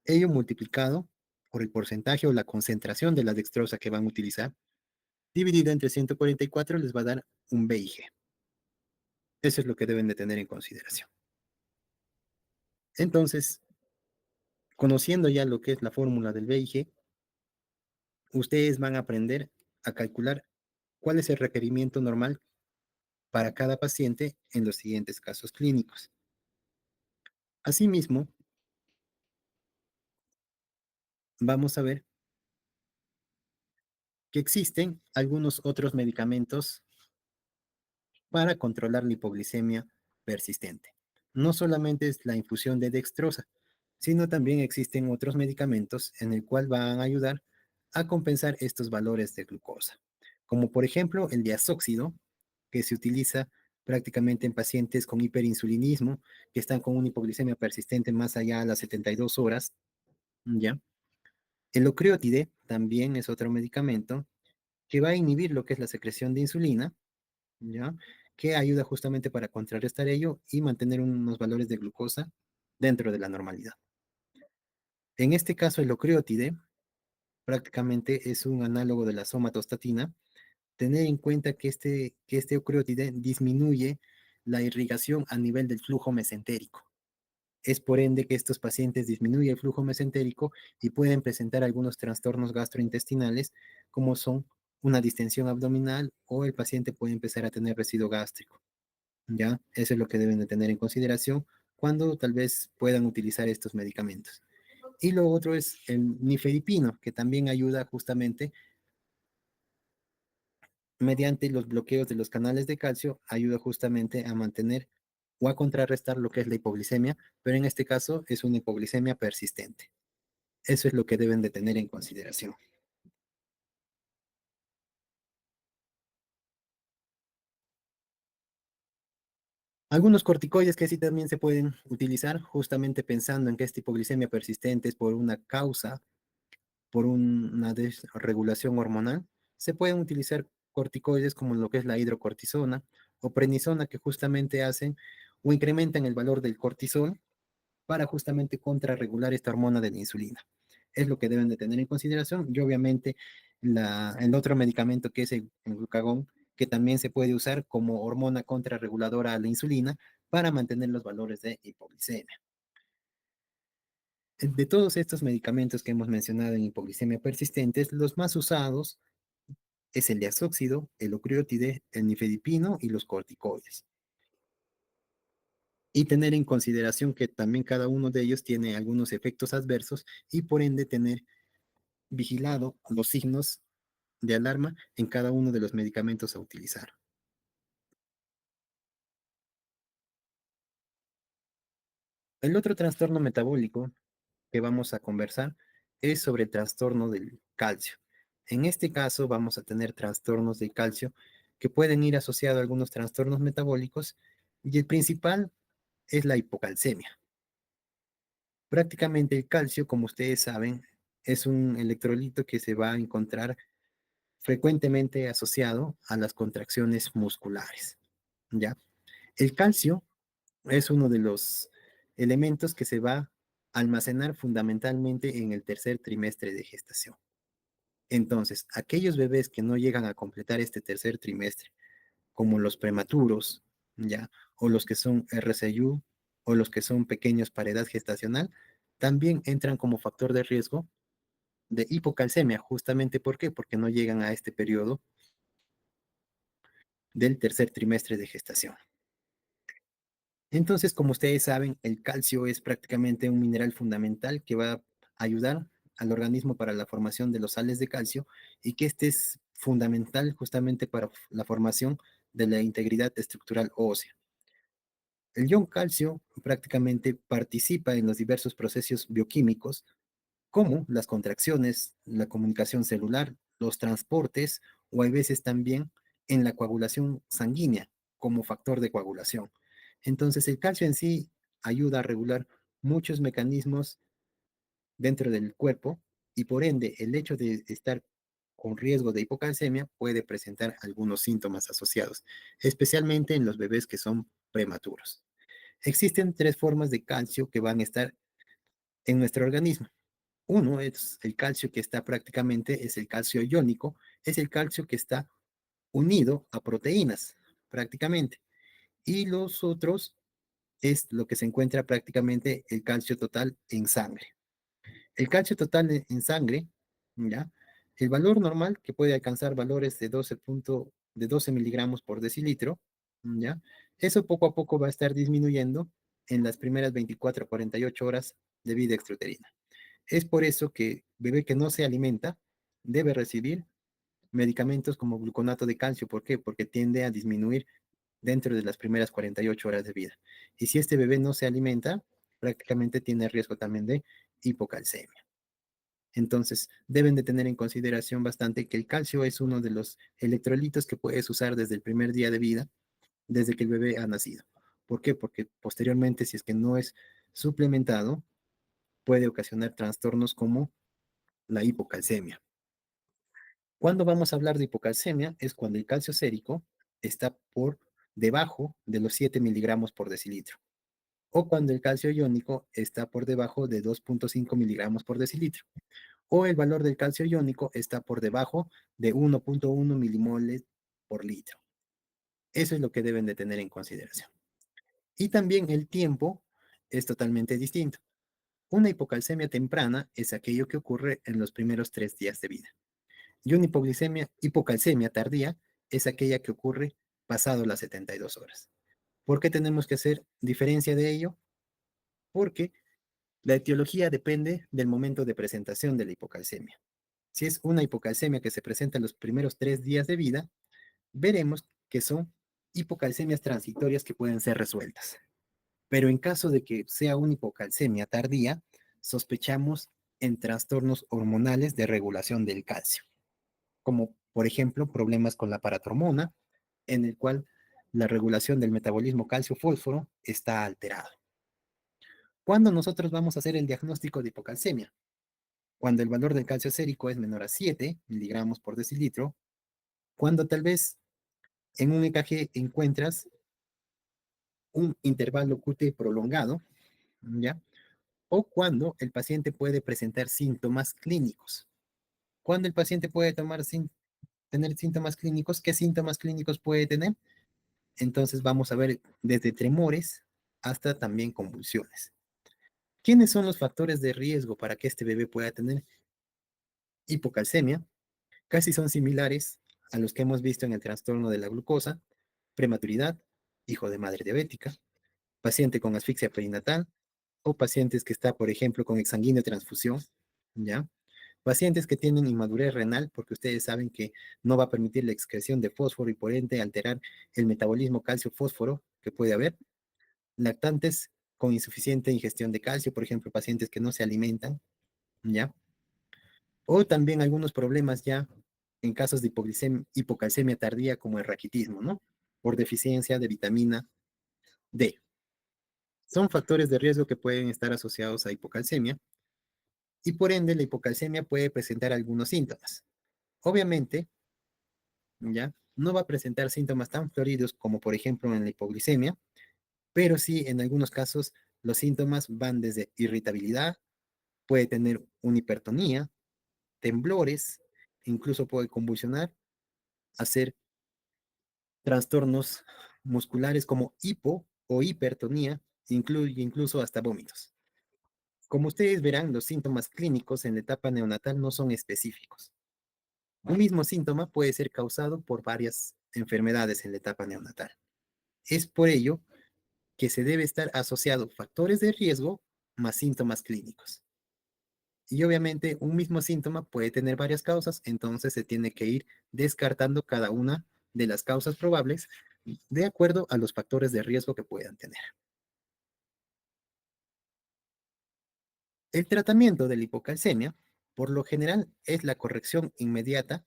Ello multiplicado por el porcentaje o la concentración de la dextrosa que van a utilizar, dividido entre 144 les va a dar un BIG. Eso es lo que deben de tener en consideración. Entonces, conociendo ya lo que es la fórmula del BIG, ustedes van a aprender a calcular cuál es el requerimiento normal para cada paciente en los siguientes casos clínicos. Asimismo, vamos a ver que existen algunos otros medicamentos para controlar la hipoglicemia persistente. No solamente es la infusión de dextrosa, sino también existen otros medicamentos en el cual van a ayudar a compensar estos valores de glucosa, como por ejemplo el diazóxido, que se utiliza prácticamente en pacientes con hiperinsulinismo, que están con una hipoglicemia persistente más allá de las 72 horas, ¿ya? El ocreotide también es otro medicamento que va a inhibir lo que es la secreción de insulina, ¿ya? Que ayuda justamente para contrarrestar ello y mantener unos valores de glucosa dentro de la normalidad. En este caso, el ocreotide prácticamente es un análogo de la somatostatina. Tener en cuenta que este ocreotide disminuye la irrigación a nivel del flujo mesentérico. Es por ende que estos pacientes disminuyen el flujo mesentérico y pueden presentar algunos trastornos gastrointestinales, como son una distensión abdominal o el paciente puede empezar a tener residuo gástrico. ¿Ya? Eso es lo que deben de tener en consideración cuando tal vez puedan utilizar estos medicamentos. Y lo otro es el nifedipino, que también ayuda justamente mediante los bloqueos de los canales de calcio, ayuda justamente a mantener o a contrarrestar lo que es la hipoglicemia, pero en este caso es una hipoglicemia persistente. Eso es lo que deben de tener en consideración. Algunos corticoides que sí también se pueden utilizar, justamente pensando en que esta hipoglicemia persistente es por una causa, por una desregulación hormonal, se pueden utilizar corticoides como lo que es la hidrocortisona o prednisona que justamente hacen o incrementan el valor del cortisol para justamente contrarregular esta hormona de la insulina. Es lo que deben de tener en consideración. Y obviamente el otro medicamento que es el glucagón, que también se puede usar como hormona contrarreguladora a la insulina para mantener los valores de hipoglicemia. De todos estos medicamentos que hemos mencionado en hipoglicemia persistentes, los más usados es el diazóxido, el ocreotide, el nifedipino y los corticoides. Y tener en consideración que también cada uno de ellos tiene algunos efectos adversos y por ende tener vigilado los signos de alarma en cada uno de los medicamentos a utilizar. El otro trastorno metabólico que vamos a conversar es sobre el trastorno del calcio. En este caso vamos a tener trastornos del calcio que pueden ir asociados a algunos trastornos metabólicos y el principal es la hipocalcemia. Prácticamente el calcio, como ustedes saben, es un electrolito que se va a encontrar frecuentemente asociado a las contracciones musculares, ¿ya? El calcio es uno de los elementos que se va a almacenar fundamentalmente en el tercer trimestre de gestación. Entonces, aquellos bebés que no llegan a completar este tercer trimestre, como los prematuros, ¿ya? O los que son RCU, o los que son pequeños para edad gestacional, también entran como factor de riesgo de hipocalcemia, justamente ¿por qué? Porque no llegan a este periodo del tercer trimestre de gestación. Entonces, como ustedes saben, el calcio es prácticamente un mineral fundamental que va a ayudar al organismo para la formación de los sales de calcio y que este es fundamental justamente para la formación de la integridad estructural ósea. El ion calcio prácticamente participa en los diversos procesos bioquímicos como las contracciones, la comunicación celular, los transportes o hay veces también en la coagulación sanguínea como factor de coagulación. Entonces, el calcio en sí ayuda a regular muchos mecanismos dentro del cuerpo y por ende el hecho de estar con riesgo de hipocalcemia puede presentar algunos síntomas asociados, especialmente en los bebés que son prematuros. Existen tres formas de calcio que van a estar en nuestro organismo. Uno es el calcio que está prácticamente, es el calcio iónico, es el calcio que está unido a proteínas prácticamente. Y los otros es lo que se encuentra prácticamente el calcio total en sangre. El calcio total en sangre, ¿ya? El valor normal, que puede alcanzar valores de 12 miligramos por decilitro, ¿ya? Eso poco a poco va a estar disminuyendo en las primeras 24 a 48 horas de vida extrauterina. Es por eso que bebé que no se alimenta debe recibir medicamentos como gluconato de calcio. ¿Por qué? Porque tiende a disminuir dentro de las primeras 48 horas de vida. Y si este bebé no se alimenta, prácticamente tiene riesgo también de hipocalcemia. Entonces, deben de tener en consideración bastante que el calcio es uno de los electrolitos que puedes usar desde el primer día de vida, desde que el bebé ha nacido. ¿Por qué? Porque posteriormente, si es que no es suplementado, puede ocasionar trastornos como la hipocalcemia. Cuando vamos a hablar de hipocalcemia es cuando el calcio sérico está por debajo de los 7 miligramos por decilitro o cuando el calcio iónico está por debajo de 2,5 miligramos por decilitro o el valor del calcio iónico está por debajo de 1,1 milimoles por litro. Eso es lo que deben de tener en consideración. Y también el tiempo es totalmente distinto. Una hipocalcemia temprana es aquello que ocurre en los primeros 3 días de vida. Y una hipocalcemia tardía es aquella que ocurre pasado las 72 horas. ¿Por qué tenemos que hacer diferencia de ello? Porque la etiología depende del momento de presentación de la hipocalcemia. Si es una hipocalcemia que se presenta en los primeros 3 días de vida, veremos que son hipocalcemias transitorias que pueden ser resueltas. Pero en caso de que sea una hipocalcemia tardía, sospechamos en trastornos hormonales de regulación del calcio, como por ejemplo problemas con la paratormona, en el cual la regulación del metabolismo calcio-fósforo está alterada. ¿Cuándo nosotros vamos a hacer el diagnóstico de hipocalcemia? Cuando el valor del calcio sérico es menor a 7 miligramos por decilitro, cuando tal vez en un EKG encuentras un intervalo QT prolongado, ¿ya? O cuando el paciente puede presentar síntomas clínicos. Cuando el paciente puede tener síntomas clínicos, ¿qué síntomas clínicos puede tener? Entonces vamos a ver desde tremores hasta también convulsiones. ¿Quiénes son los factores de riesgo para que este bebé pueda tener hipocalcemia? Casi son similares a los que hemos visto en el trastorno de la glucosa, prematuridad, hijo de madre diabética, paciente con asfixia perinatal o pacientes que está, por ejemplo, con exsanguíneo transfusión, ¿ya? Pacientes que tienen inmadurez renal, porque ustedes saben que no va a permitir la excreción de fósforo y por ende alterar el metabolismo calcio-fósforo que puede haber. Lactantes con insuficiente ingestión de calcio, por ejemplo, pacientes que no se alimentan, ¿ya? O también algunos problemas ya en casos de hipocalcemia tardía como el raquitismo, ¿no? Por deficiencia de vitamina D. Son factores de riesgo que pueden estar asociados a hipocalcemia y por ende la hipocalcemia puede presentar algunos síntomas. Obviamente, ¿ya? No va a presentar síntomas tan floridos como por ejemplo en la hipoglicemia, pero sí en algunos casos los síntomas van desde irritabilidad, puede tener una hipertonía, temblores, incluso puede convulsionar, hacer trastornos musculares como hipo o hipertonía, incluso hasta vómitos. Como ustedes verán, los síntomas clínicos en la etapa neonatal no son específicos. Un mismo síntoma puede ser causado por varias enfermedades en la etapa neonatal. Es por ello que se debe estar asociado factores de riesgo más síntomas clínicos. Y obviamente un mismo síntoma puede tener varias causas, entonces se tiene que ir descartando cada una de las causas probables de acuerdo a los factores de riesgo que puedan tener. El tratamiento de la hipocalcemia, por lo general, es la corrección inmediata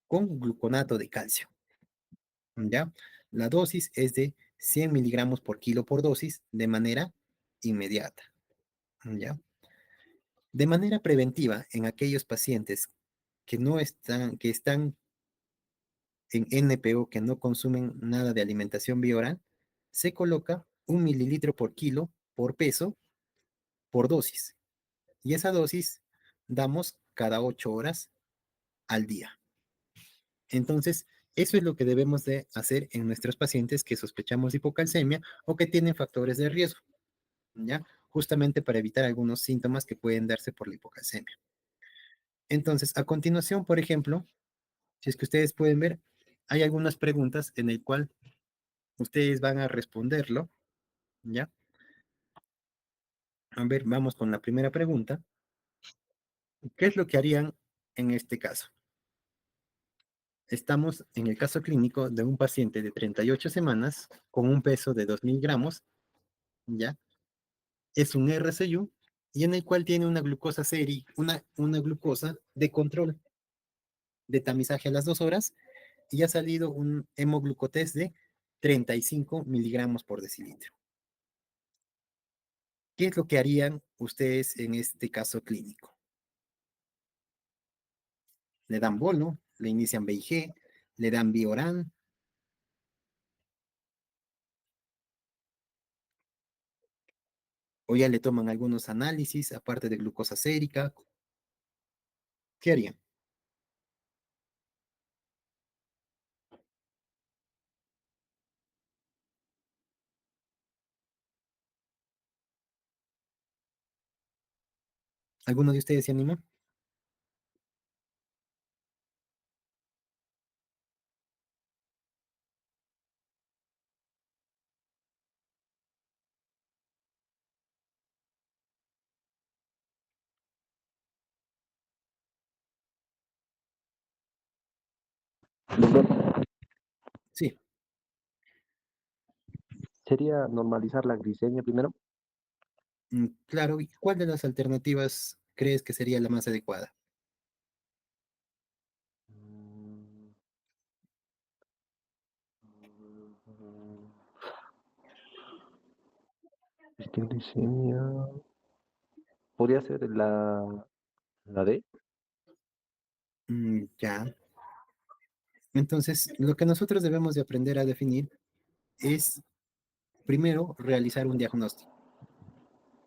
con gluconato de calcio, ¿ya? La dosis es de 100 miligramos por kilo por dosis de manera inmediata. ¿Ya? De manera preventiva, en aquellos pacientes que están en NPO, que no consumen nada de alimentación bioral, se coloca 1 mililitro por kilo por peso por dosis. Y esa dosis damos cada 8 horas al día. Entonces, eso es lo que debemos de hacer en nuestros pacientes que sospechamos hipocalcemia o que tienen factores de riesgo, ¿ya? Justamente para evitar algunos síntomas que pueden darse por la hipocalcemia. Entonces, a continuación, por ejemplo, si es que ustedes pueden ver, hay algunas preguntas en el cual ustedes van a responderlo, ¿ya? A ver, vamos con la primera pregunta. ¿Qué es lo que harían en este caso? Estamos en el caso clínico de un paciente de 38 semanas con un peso de 2000 gramos, ¿ya? Es un RCU y en el cual tiene una glucosa una glucosa de control de tamizaje a las 2 horas y ha salido un hemoglucotest de 35 miligramos por decilitro. ¿Qué es lo que harían ustedes en este caso clínico? Le dan bolo, le inician BIG, le dan Bioran, o ya le toman algunos análisis, aparte de glucosa sérica. ¿Qué harían? ¿Alguno de ustedes se anima? Sí, Sería normalizar la glicemia primero. claro. ¿Y cuál de las alternativas crees que sería la más adecuada? Mm, Es que glicemia. Podría ser la D. Ya. Entonces, lo que nosotros debemos de aprender a definir es, primero, realizar un diagnóstico.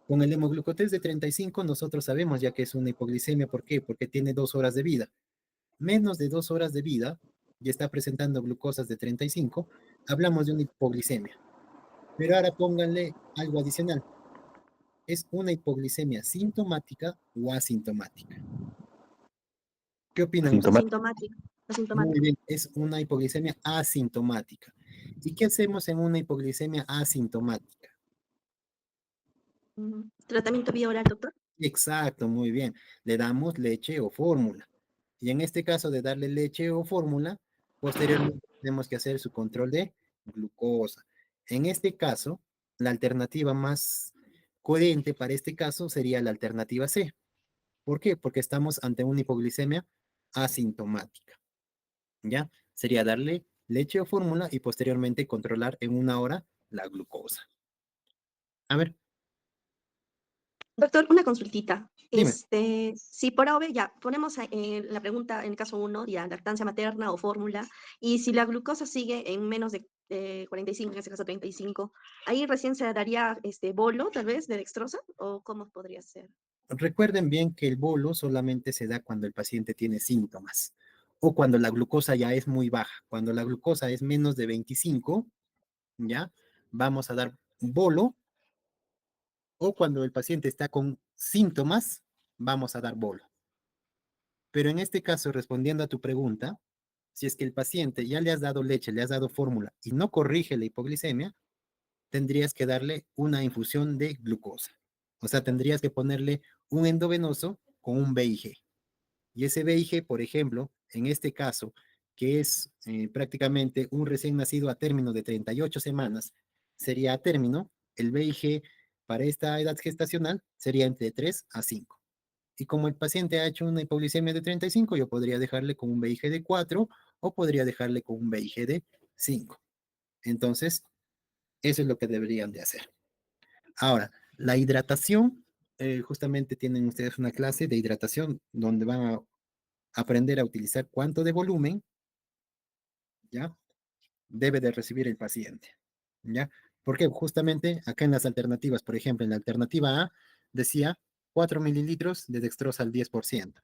Con el hemoglucotest de 35, nosotros sabemos ya que es una hipoglicemia. ¿Por qué? Porque tiene 2 horas de vida. Menos de 2 horas de vida y está presentando glucosas de 35, hablamos de una hipoglicemia. Pero ahora pónganle algo adicional. ¿Es una hipoglicemia sintomática o asintomática? ¿Qué opinan ustedes? Asintomático. Asintomático. Muy Asintomático. bien, es una hipoglicemia asintomática. ¿Y qué hacemos en una hipoglicemia asintomática? Tratamiento vía oral, doctor. Exacto, muy bien. Le damos leche o fórmula. Y en este caso de darle leche o fórmula, posteriormente tenemos que hacer su control de glucosa. En este caso, la alternativa más coherente para este caso sería la alternativa C. ¿Por qué? Porque estamos ante una hipoglicemia asintomática. ¿Ya? Sería darle leche o fórmula y posteriormente controlar en 1 hora la glucosa. A ver, Doctor, una consultita. dime. Si por AOV ya ponemos la pregunta en el caso uno, ya lactancia materna o fórmula, y si la glucosa sigue en menos de 45, en este caso 35, ahí recién se daría bolo, tal vez, de dextrosa, o cómo podría ser. Recuerden bien que el bolo solamente se da cuando el paciente tiene síntomas o cuando la glucosa ya es muy baja. Cuando la glucosa es menos de 25, ¿ya? Vamos a dar bolo, o cuando el paciente está con síntomas, vamos a dar bolo. Pero en este caso, respondiendo a tu pregunta, si es que el paciente ya le has dado leche, le has dado fórmula y no corrige la hipoglicemia, tendrías que darle una infusión de glucosa. O sea, tendrías que ponerle un endovenoso con un BIG. Y ese VIG, por ejemplo, en este caso, que es prácticamente un recién nacido a término de 38 semanas, sería a término, el VIG para esta edad gestacional sería entre 3 a 5. Y como el paciente ha hecho una hipoglicemia de 35, yo podría dejarle con un VIG de 4 o podría dejarle con un VIG de 5. Entonces, Eso es lo que deberían de hacer. Ahora, la hidratación, justamente tienen ustedes una clase de hidratación donde van a aprender a utilizar cuánto de volumen, ¿ya? Debe de recibir el paciente, ¿ya? Porque justamente acá en las alternativas, por ejemplo, en la alternativa A decía 4 mililitros de dextrosa al 10%.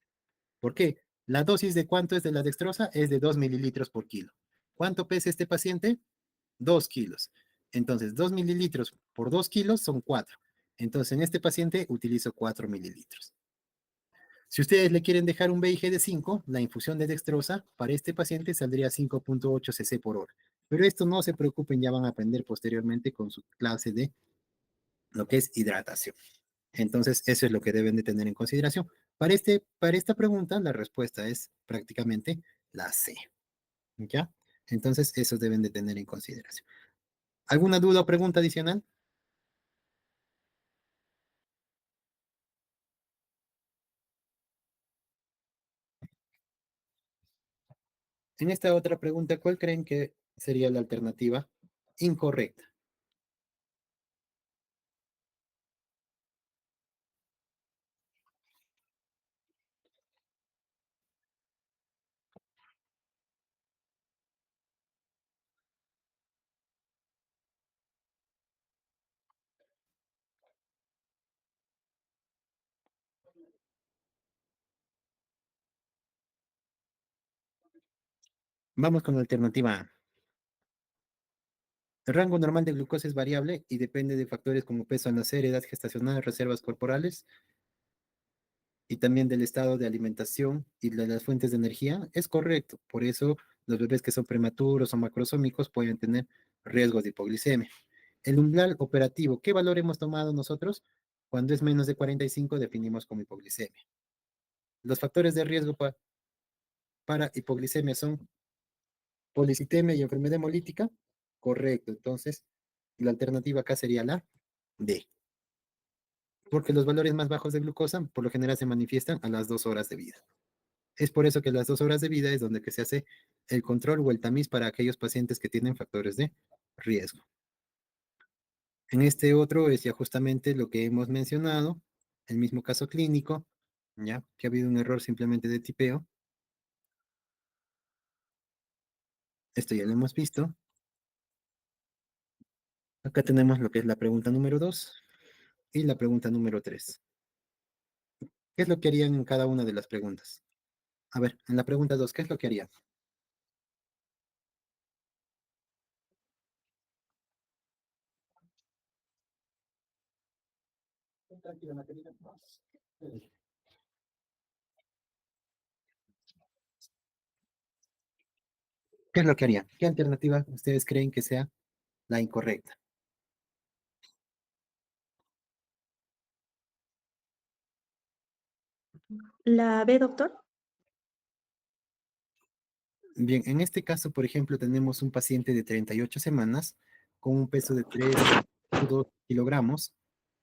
¿Por qué? La dosis de cuánto es de la dextrosa es de 2 mililitros por kilo. ¿Cuánto pesa este paciente? 2 kilos. Entonces, 2 mililitros por 2 kilos son 4. Entonces, en este paciente utilizo 4 mililitros. Si ustedes le quieren dejar un BIG de 5, la infusión de dextrosa para este paciente saldría 5.8 cc por hora. Pero esto no se preocupen, ya van a aprender posteriormente con su clase de lo que es hidratación. Entonces, eso es lo que deben de tener en consideración. Para esta pregunta, la respuesta es prácticamente la C. ¿Ya? Entonces, eso deben de tener en consideración. ¿Alguna duda o pregunta adicional? En esta otra pregunta, ¿cuál creen que sería la alternativa incorrecta? Vamos con la alternativa A. El rango normal de glucosa es variable y depende de factores como peso al nacer, edad gestacional, reservas corporales y también del estado de alimentación y de las fuentes de energía. Es correcto. Por eso los bebés que son prematuros o macrosómicos pueden tener riesgos de hipoglicemia. El umbral operativo, ¿qué valor hemos tomado nosotros? Cuando es menos de 45 definimos como hipoglicemia. Los factores de riesgo para hipoglicemia son policitemia y enfermedad hemolítica. Correcto. Entonces, la alternativa acá sería la D. Porque los valores más bajos de glucosa por lo general se manifiestan a las 2 horas de vida. Es por eso que las 2 horas de vida es donde que se hace el control o el tamiz para aquellos pacientes que tienen factores de riesgo. En este otro es ya justamente lo que hemos mencionado, el mismo caso clínico, ya que ha habido un error simplemente de tipeo. Esto ya lo hemos visto. Acá tenemos lo que es la pregunta número 2 y la pregunta número 3. ¿Qué es lo que harían en cada una de las preguntas? A ver, en la pregunta 2, ¿qué es lo que harían? ¿Qué es lo que harían? ¿Qué alternativa ustedes creen que sea la incorrecta? ¿La B, doctor? Bien, en este caso, por ejemplo, tenemos un paciente de 38 semanas con un peso de 3.2 kilogramos,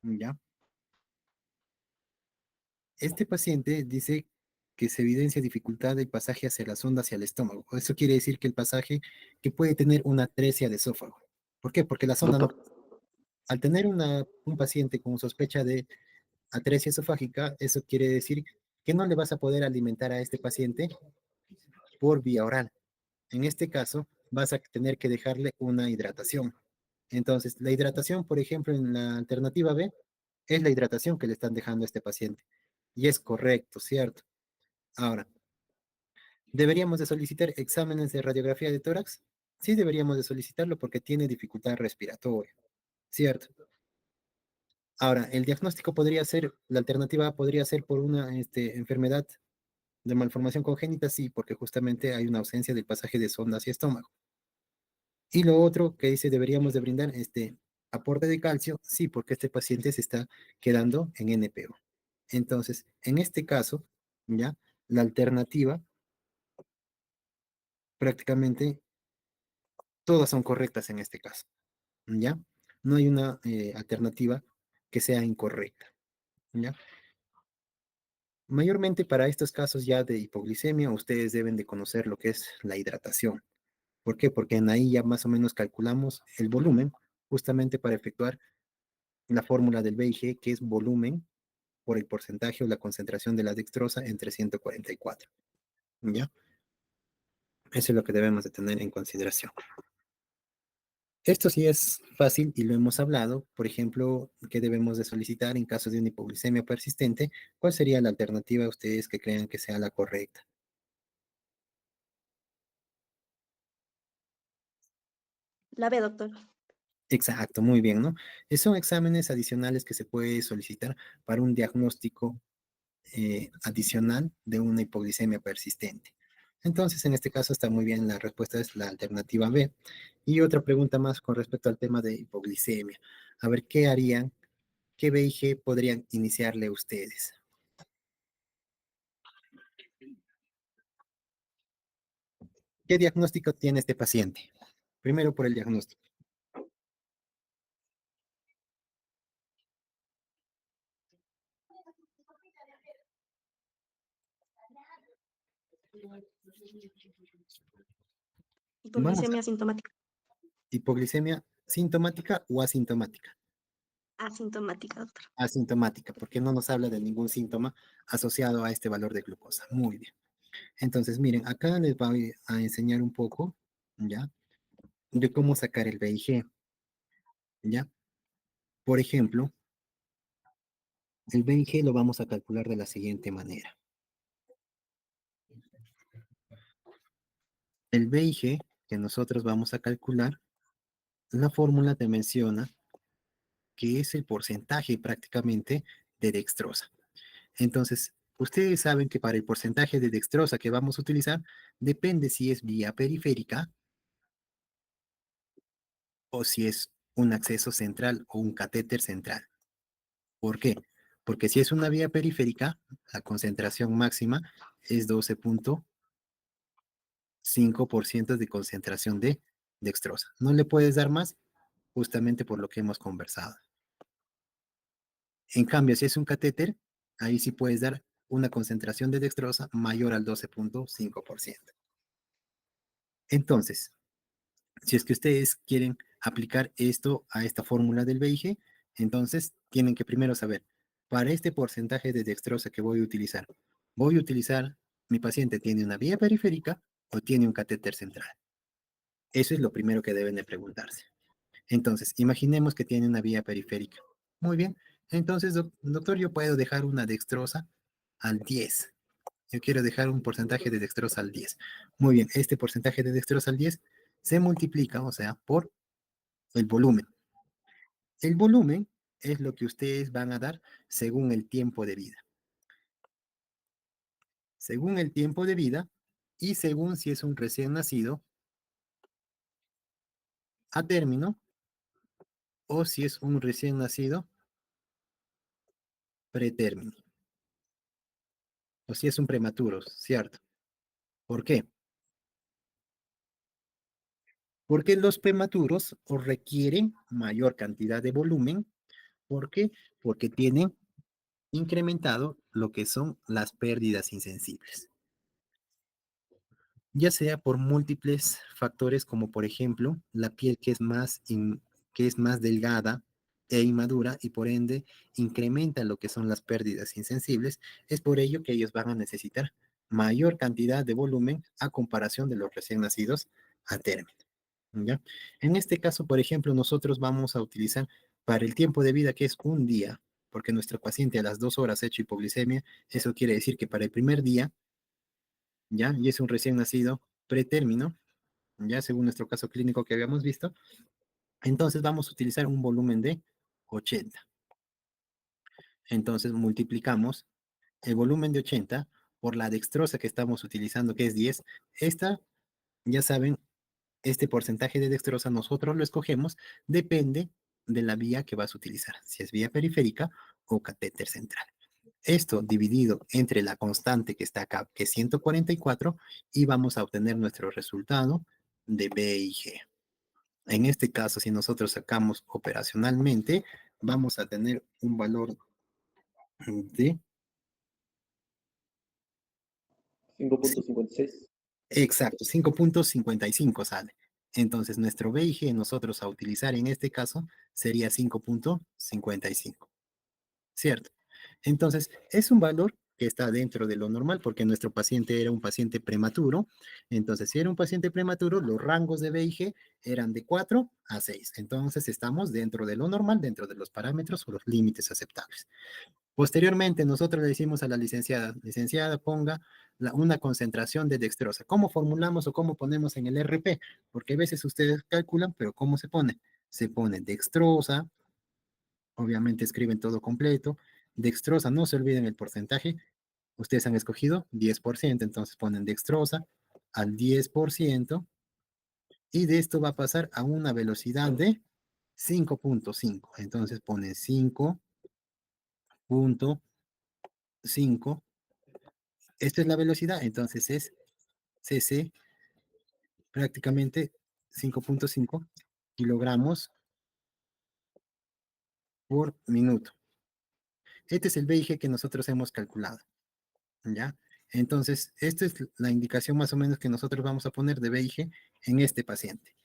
¿ya? Este paciente dice que se evidencia dificultad del pasaje hacia la sonda hacia el estómago. Eso quiere decir que el pasaje que puede tener una atresia de esófago. ¿Por qué? Porque la sonda no. Doctor, Al tener un paciente con sospecha de atresia esofágica, eso quiere decir que no le vas a poder alimentar a este paciente por vía oral. En este caso, vas a tener que dejarle una hidratación. Entonces, la hidratación, por ejemplo, en la alternativa B, es la hidratación que le están dejando a este paciente. Y es correcto, ¿cierto? Ahora, ¿deberíamos de solicitar exámenes de radiografía de tórax? Sí, deberíamos de solicitarlo porque tiene dificultad respiratoria, ¿cierto? Ahora, el diagnóstico podría ser, la alternativa podría ser por una enfermedad de malformación congénita, sí, porque justamente hay una ausencia del pasaje de sonda hacia estómago. Y lo otro que dice, deberíamos de brindar aporte de calcio, sí, porque este paciente se está quedando en NPO. Entonces, en este caso, ya, la alternativa, prácticamente todas son correctas en este caso, ¿ya? No hay una alternativa que sea incorrecta, ¿ya? Mayormente para estos casos ya de hipoglicemia, ustedes deben de conocer lo que es la hidratación. ¿Por qué? Porque en ahí ya más o menos calculamos el volumen justamente para efectuar la fórmula del VIG, que es volumen por el porcentaje o la concentración de la dextrosa entre 144. ¿Ya? Eso es lo que debemos de tener en consideración. Esto sí es fácil y lo hemos hablado. Por ejemplo, ¿qué debemos de solicitar en caso de una hipoglicemia persistente? ¿Cuál sería la alternativa a ustedes que crean que sea la correcta? La B, doctor. Exacto, muy bien, ¿no? Son exámenes adicionales que se puede solicitar para un diagnóstico adicional de una hipoglicemia persistente. Entonces, en este caso está muy bien, la respuesta es la alternativa B. Y otra pregunta más con respecto al tema de hipoglicemia. A ver, ¿qué harían? ¿Qué VIG podrían iniciarle ustedes? ¿Qué diagnóstico tiene este paciente? Primero por el diagnóstico. Vamos a Hipoglicemia asintomática. hipoglicemia sintomática o asintomática. Asintomática, doctor. Asintomática, porque no nos habla de ningún síntoma asociado a este valor de glucosa. Muy bien. Entonces, miren, acá les voy a enseñar un poco, ¿ya? De cómo sacar el VIG, ¿ya? Por ejemplo, el VIG lo vamos a calcular de la siguiente manera. El VIG que nosotros vamos a calcular, la fórmula te menciona que es el porcentaje prácticamente de dextrosa. Entonces, ustedes saben que para el porcentaje de dextrosa que vamos a utilizar, depende si es vía periférica o si es un acceso central o un catéter central. ¿Por qué? Porque si es una vía periférica, la concentración máxima es 12,5% de concentración de dextrosa. No le puedes dar más justamente por lo que hemos conversado. En cambio, si es un catéter, ahí sí puedes dar una concentración de dextrosa mayor al 12,5%. Entonces, si es que ustedes quieren aplicar esto a esta fórmula del VIG, entonces tienen que primero saber, para este porcentaje de dextrosa que voy a utilizar, mi paciente tiene una vía periférica o tiene un catéter central. Eso es lo primero que deben de preguntarse. Entonces, imaginemos que tiene una vía periférica. Muy bien. Entonces, doctor, yo puedo dejar una dextrosa al 10. Yo quiero dejar un porcentaje de dextrosa al 10. Muy bien, este porcentaje de dextrosa al 10 se multiplica, o sea, por el volumen. El volumen es lo que ustedes van a dar según el tiempo de vida. Según el tiempo de vida y según si es un recién nacido a término o si es un recién nacido pretérmino o si es un prematuro, ¿cierto? ¿Por qué? Porque los prematuros requieren mayor cantidad de volumen. ¿Por qué? Porque tienen incrementado lo que son las pérdidas insensibles, ya sea por múltiples factores como por ejemplo la piel que es más delgada e inmadura y por ende incrementa lo que son las pérdidas insensibles. Es por ello que ellos van a necesitar mayor cantidad de volumen a comparación de los recién nacidos a término. ¿Ya? En este caso, por ejemplo, nosotros vamos a utilizar para el tiempo de vida que es un día, porque nuestro paciente a las 2 horas ha hecho hipoglicemia. Eso quiere decir que para el primer día, ¿ya? Y es un recién nacido pretérmino, ¿ya? Según nuestro caso clínico que habíamos visto. Entonces vamos a utilizar un volumen de 80. Entonces multiplicamos el volumen de 80 por la dextrosa que estamos utilizando, que es 10. Esta, ya saben, este porcentaje de dextrosa nosotros lo escogemos, depende de la vía que vas a utilizar, si es vía periférica o catéter central. Esto dividido entre la constante que está acá, que es 144, y vamos a obtener nuestro resultado de B y G. En este caso, si nosotros sacamos operacionalmente, vamos a tener un valor de 5.56. exacto, 5,55 sale. Entonces, nuestro BIG nosotros a utilizar en este caso sería 5.55, ¿cierto? Entonces, es un valor que está dentro de lo normal porque nuestro paciente era un paciente prematuro. Entonces, si era un paciente prematuro, los rangos de BIG eran de 4 a 6. Entonces, estamos dentro de lo normal, dentro de los parámetros o los límites aceptables. Posteriormente, nosotros le decimos a la licenciada, licenciada, ponga una concentración de dextrosa. ¿Cómo formulamos o cómo ponemos en el RP? Porque a veces ustedes calculan, pero ¿cómo se pone? Se pone dextrosa, obviamente escriben todo completo. Dextrosa, no se olviden el porcentaje. Ustedes han escogido 10%, entonces ponen dextrosa al 10% y de esto va a pasar a una velocidad de 5.5. Entonces ponen 5.5. Esta es la velocidad, entonces es cc prácticamente 5.5 kilogramos por minuto. Este es el BIG que nosotros hemos calculado, ¿ya? Entonces, esta es la indicación más o menos que nosotros vamos a poner de BIG en este paciente.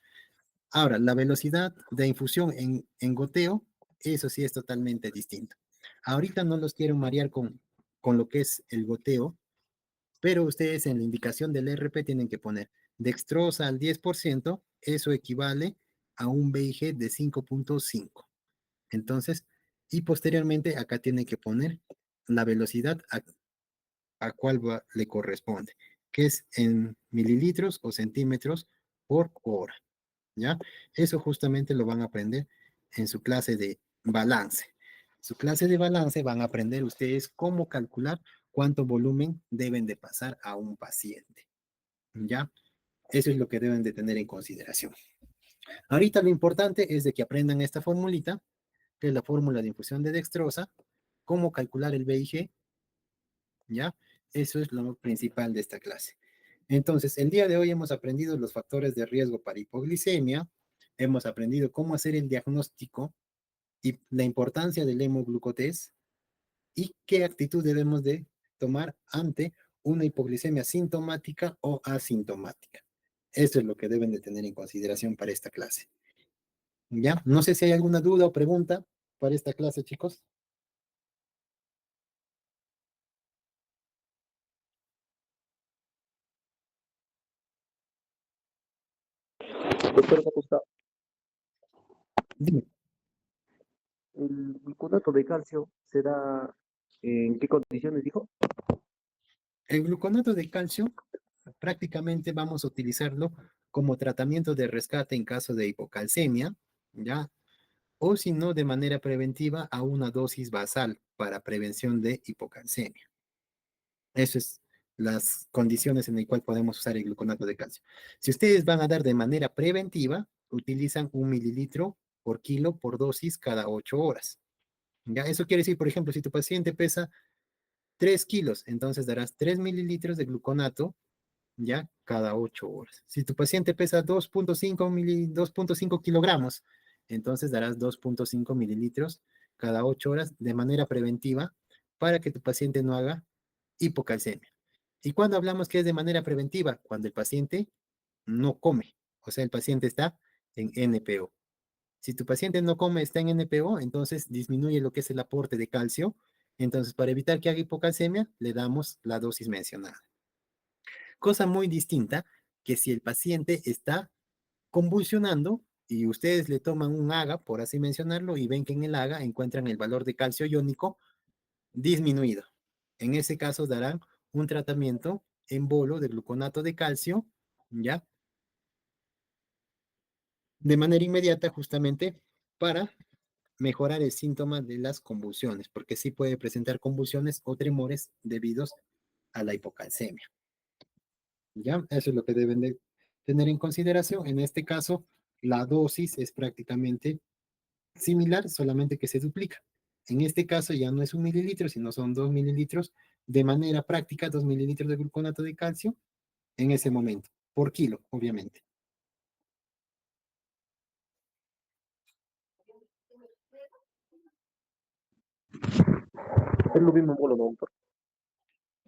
Ahora, la velocidad de infusión en goteo, eso sí es totalmente distinto. Ahorita no los quiero marear con lo que es el goteo, pero ustedes en la indicación del RP tienen que poner dextrosa al 10%, eso equivale a un BIG de 5.5. Entonces, y posteriormente acá tienen que poner la velocidad a cuál le corresponde, que es en mililitros o centímetros por hora, ¿ya? Eso justamente lo van a aprender en su clase de balance. Su clase de balance van a aprender ustedes cómo calcular cuánto volumen deben de pasar a un paciente, ¿ya? Eso es lo que deben de tener en consideración. Ahorita lo importante es de que aprendan esta formulita, que es la fórmula de infusión de dextrosa, cómo calcular el BIG, ¿ya? Eso es lo principal de esta clase. Entonces, el día de hoy hemos aprendido los factores de riesgo para hipoglicemia, hemos aprendido cómo hacer el diagnóstico y la importancia del hemoglucotés y qué actitud debemos de tomar ante una hipoglicemia sintomática o asintomática. Eso es lo que deben de tener en consideración para esta clase. ¿Ya? No sé si hay alguna duda o pregunta para esta clase, chicos. Doctor Acosta, Dime. ¿el gluconato de calcio se da en qué condiciones, dijo? El gluconato de calcio prácticamente vamos a utilizarlo como tratamiento de rescate en caso de hipocalcemia, ¿ya? O si no, de manera preventiva a una dosis basal para prevención de hipocalcemia. Esas es las condiciones en las cuales podemos usar el gluconato de calcio. Si ustedes van a dar de manera preventiva, utilizan 1 mililitro por kilo por dosis cada 8 horas. ¿Ya? Eso quiere decir, por ejemplo, si tu paciente pesa 3 kilos, entonces darás 3 mililitros de gluconato ya cada 8 horas. Si tu paciente pesa 2.5 kilogramos, entonces darás 2.5 mililitros cada 8 horas de manera preventiva para que tu paciente no haga hipocalcemia. ¿Y cuando hablamos que es de manera preventiva? Cuando el paciente no come, o sea, el paciente está en NPO. Si tu paciente no come, está en NPO, entonces disminuye lo que es el aporte de calcio. Entonces, para evitar que haga hipocalcemia, le damos la dosis mencionada. Cosa muy distinta que si el paciente está convulsionando y ustedes le toman un AGA, por así mencionarlo, y ven que en el AGA encuentran el valor de calcio iónico disminuido. En ese caso darán un tratamiento en bolo de gluconato de calcio, ¿ya? De manera inmediata justamente para mejorar el síntoma de las convulsiones, porque sí puede presentar convulsiones o tremores debidos a la hipocalcemia. ¿Ya? Eso es lo que deben de tener en consideración. En este caso, la dosis es prácticamente similar, solamente que se duplica. En este caso ya no es 1 mililitro, sino son 2 mililitros de manera práctica, 2 mililitros de gluconato de calcio en ese momento, por kilo, obviamente. Es lo mismo en bolo, ¿no, doctor?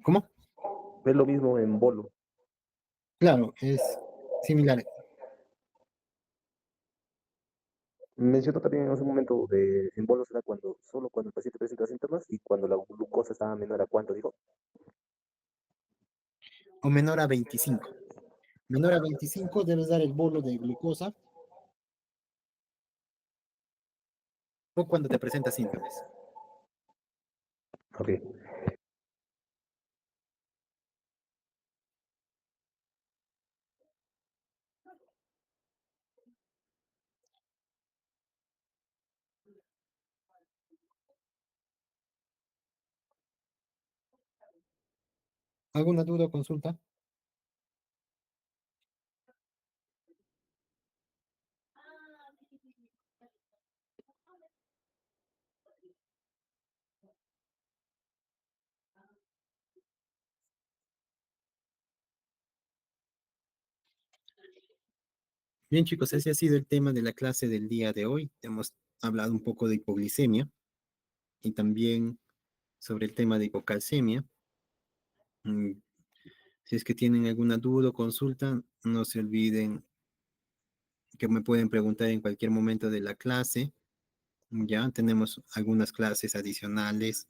¿Cómo? Es lo mismo en bolo. Claro, es similar. Mencionó también en ese momento de en bolos era cuando, solo cuando el paciente presenta síntomas y cuando la glucosa estaba menor a cuánto, dijo. O menor a 25. Menor a 25 debes dar el bolo de glucosa o cuando te presentas síntomas. Ok. ¿Alguna duda o consulta? Bien, chicos, ese ha sido el tema de la clase del día de hoy. Hemos hablado un poco de hipoglicemia y también sobre el tema de hipocalcemia. Mm, Si es que tienen alguna duda o consulta, no se olviden que me pueden preguntar en cualquier momento de la clase. Ya tenemos algunas clases adicionales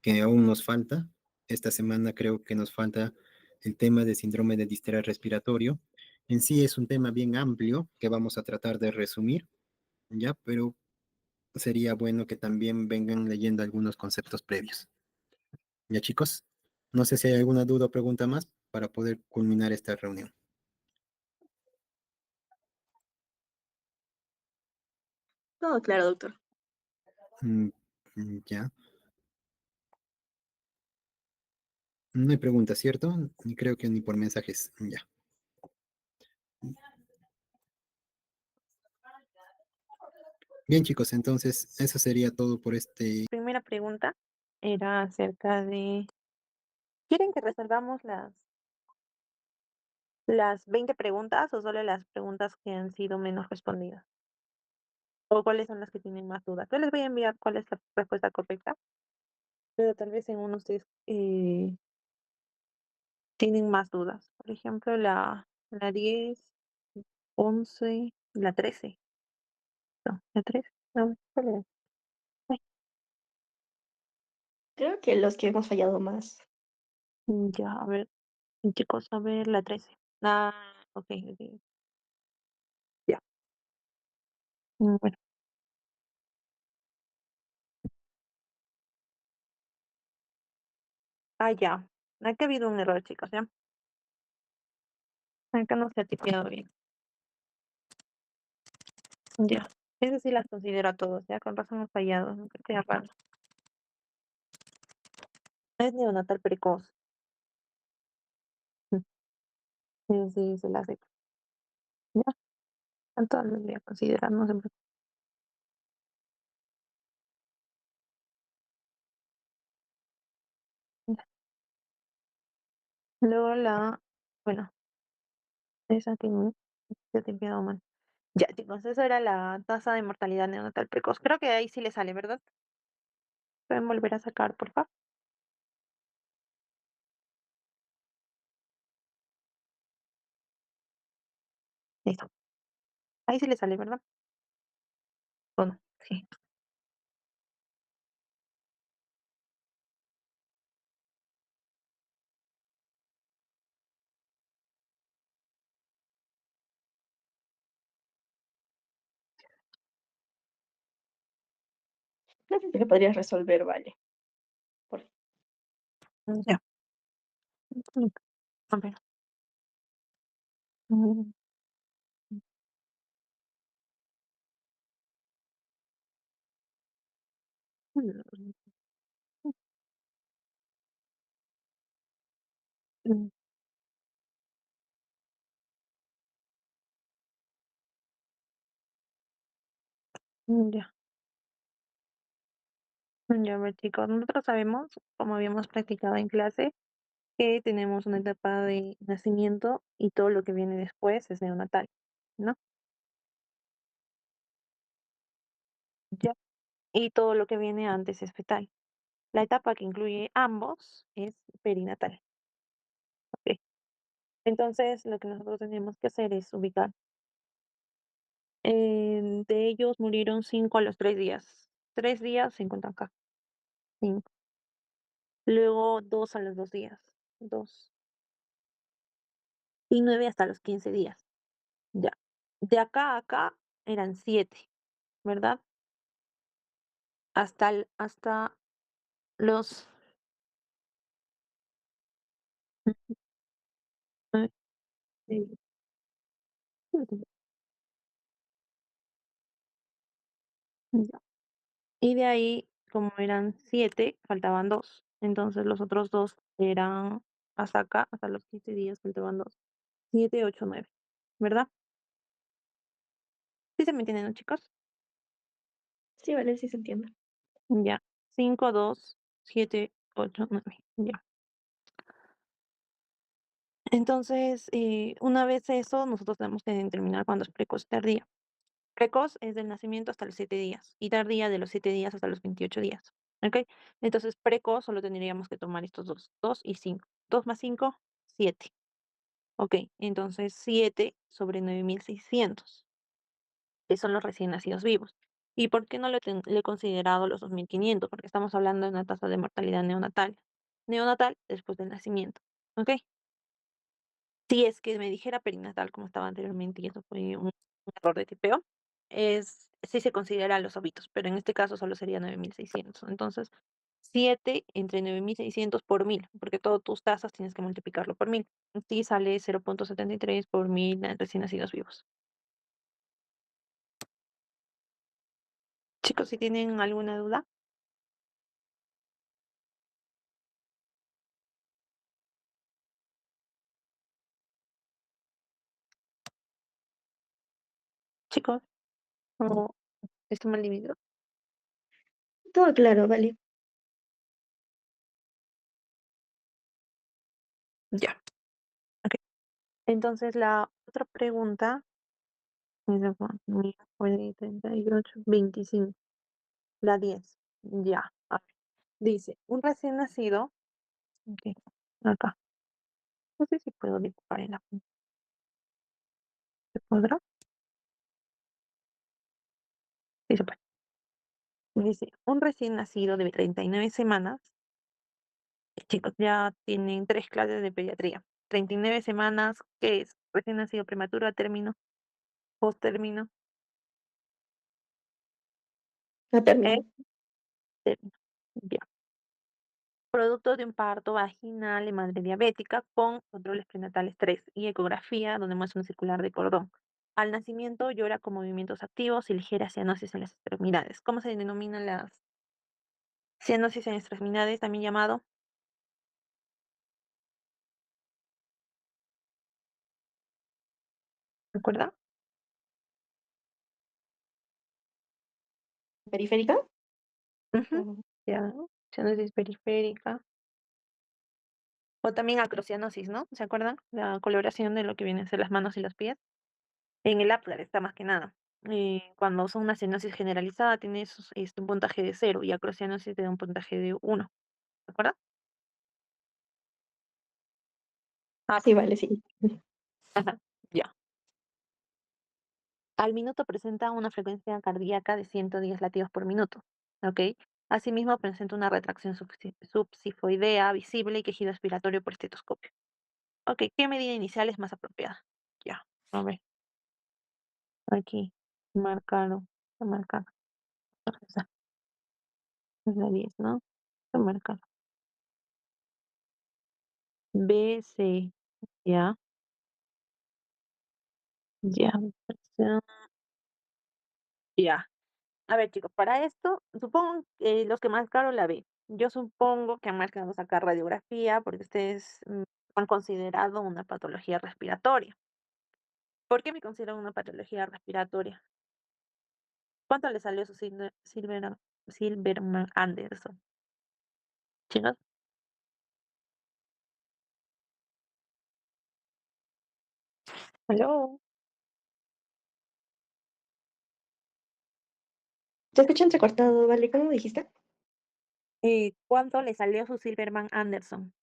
que aún nos falta. Esta semana creo que nos falta el tema de síndrome de distrés respiratorio. En sí es un tema bien amplio que vamos a tratar de resumir, ya, pero sería bueno que también vengan leyendo algunos conceptos previos. Ya, chicos, no sé si hay alguna duda o pregunta más para poder culminar esta reunión. Todo claro, doctor. Mm, ya, no hay preguntas, ¿cierto? Ni creo que ni por mensajes. Ya. Bien, chicos, entonces eso sería todo por este. Primera pregunta era acerca de, ¿quieren que resolvamos las 20 preguntas o solo las preguntas que han sido menos respondidas? ¿O cuáles son las que tienen más dudas? Yo les voy a enviar cuál es la respuesta correcta, pero tal vez en uno ustedes tienen más dudas. Por ejemplo, la 10, 11, la 13. No, la 13. No, ¿cuál era? Ay, Creo que los que hemos fallado más. ya, a ver, chicos, a ver, la 13. Ah, ok, ok, ya. Bueno. Ah, ya. Aquí ha habido un error, chicos, ¿ya? Acá no se ha tipeado bien. Ya. Esas sí las considero a todos, ¿ya? Con razón han fallado. No creo que sea raro. Es neonatal precoz. Sí, sí, se las hace. Ya. A todas las voy a considerar, no se preocupen. Ya. Luego bueno, esa que no, se ha tipeado mal. Ya, chicos, eso era la tasa de mortalidad neonatal precoz. Creo que ahí sí le sale, ¿verdad? Pueden volver a sacar, por favor. Listo. Ahí sí le sale, ¿verdad? ¿O no? Sí. No sé si lo podrías resolver, vale. Por Ya. A ver. Mm, mm, mm, Ya. Ya, a ver, chicos, nosotros sabemos, como habíamos practicado en clase, que tenemos una etapa de nacimiento y todo lo que viene después es neonatal, ¿no? Ya. Y todo lo que viene antes es fetal. La etapa que incluye ambos es perinatal. ¿Ok? Entonces, lo que nosotros tenemos que hacer es ubicar De ellos murieron 5 a los 3 días. 3 días se encuentran acá. 5. Luego 2 a los 2 días. 2. Y 9 hasta los 15 días. Ya. De acá a acá eran 7, ¿verdad? Hasta los... Ya. Y de ahí, como eran 7, faltaban 2. Entonces los otros 2 eran hasta acá, hasta los 15 días, faltaban 2. 7, 8, 9. ¿Verdad? ¿Sí se me entienden, no, chicos? Sí, vale, sí se entiende. Ya. 5, 2, 7, 8, 9. Ya. Entonces, una vez eso, nosotros tenemos que determinar cuándo es precoz y tardía. Precoz es del nacimiento hasta los 7 días y tardía de los 7 días hasta los 28 días. ¿Ok? Entonces, precoz solo tendríamos que tomar estos dos, 2 y 5. 2 más 5, 7. Ok, entonces 7 sobre 9.600, que son los recién nacidos vivos. ¿Y por qué no le he considerado los 2.500? Porque estamos hablando de una tasa de mortalidad neonatal. Neonatal después del nacimiento. ¿Ok? Si es que me dijera perinatal como estaba anteriormente y eso fue un error de tipeo, sí se considera los óbitos, pero en este caso solo sería 9.600. Entonces, 7 entre 9.600 por 1.000, porque todas tus tasas tienes que multiplicarlo por 1.000. Sí sale 0.73 por 1.000 recién nacidos vivos. Chicos, si tienen alguna duda, chicos, o esto mal dividido. Todo claro, vale. Ya. Ok. Entonces, la otra pregunta es de 38, 25. La 10. Ya. A ver. Dice, un recién nacido. Ok, acá. No sé si puedo dibujar en la punta. ¿Se podrá? Sí, se puede. Dice, un recién nacido de 39 semanas. Chicos, ya tienen 3 clases de pediatría. 39 semanas, ¿qué es? Recién nacido prematuro, a término, post término. A término. Término. Ya. Producto de un parto vaginal de madre diabética con controles prenatales 3 y ecografía donde muestra un circular de cordón. Al nacimiento llora con movimientos activos y ligera cianosis en las extremidades. ¿Cómo se denominan las cianosis en extremidades? También llamado, ¿recuerda? ¿Periférica? Ujú. Ujú. Ya, cianosis periférica. O también acrocianosis, ¿no? ¿Se acuerdan? La coloración de lo que vienen a ser las manos y los pies. En el Apgar está más que nada. Cuando son una cianosis generalizada, tiene un puntaje de 0 y acrocianosis te da un puntaje de 1. ¿De acuerdo? Ah, Sí, vale, sí. ajá, ya. Al minuto presenta una frecuencia cardíaca de 110 latidos por minuto. ¿Ok? Asimismo, presenta una retracción subsifoidea visible y quejido expiratorio por estetoscopio. Ok, ¿qué medida inicial es más apropiada? Ya, a ver, aquí, marcaron, marcar. Esa es la 10, ¿no? Marcar. B, C, ya, ya, ya. A ver, chicos, para esto, supongo que los que marcaron la B. Yo supongo que han marcado sacar radiografía porque ustedes han considerado una patología respiratoria. ¿Por qué me consideran una patología respiratoria? ¿Cuánto le salió su Silverman Anderson? Chicos, hello. Te escucho entrecortado, vale. ¿Cómo dijiste? ¿Cuánto le salió su Silverman Anderson?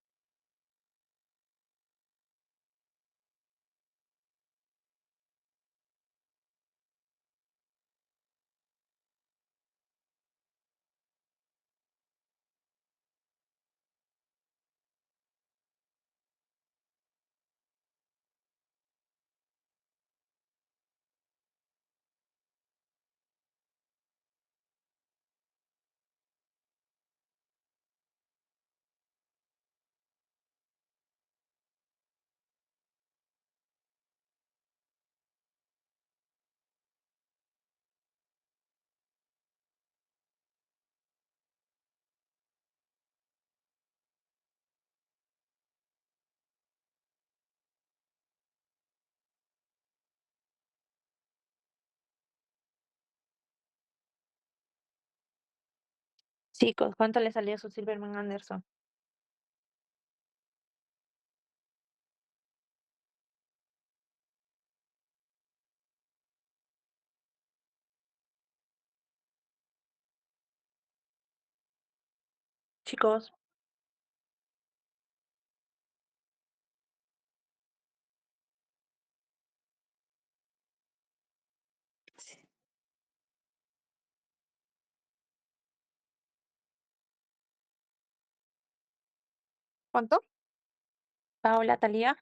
Chicos, ¿cuánto le salió su Silverman Anderson? Chicos, ¿cuánto? Paola, Talía.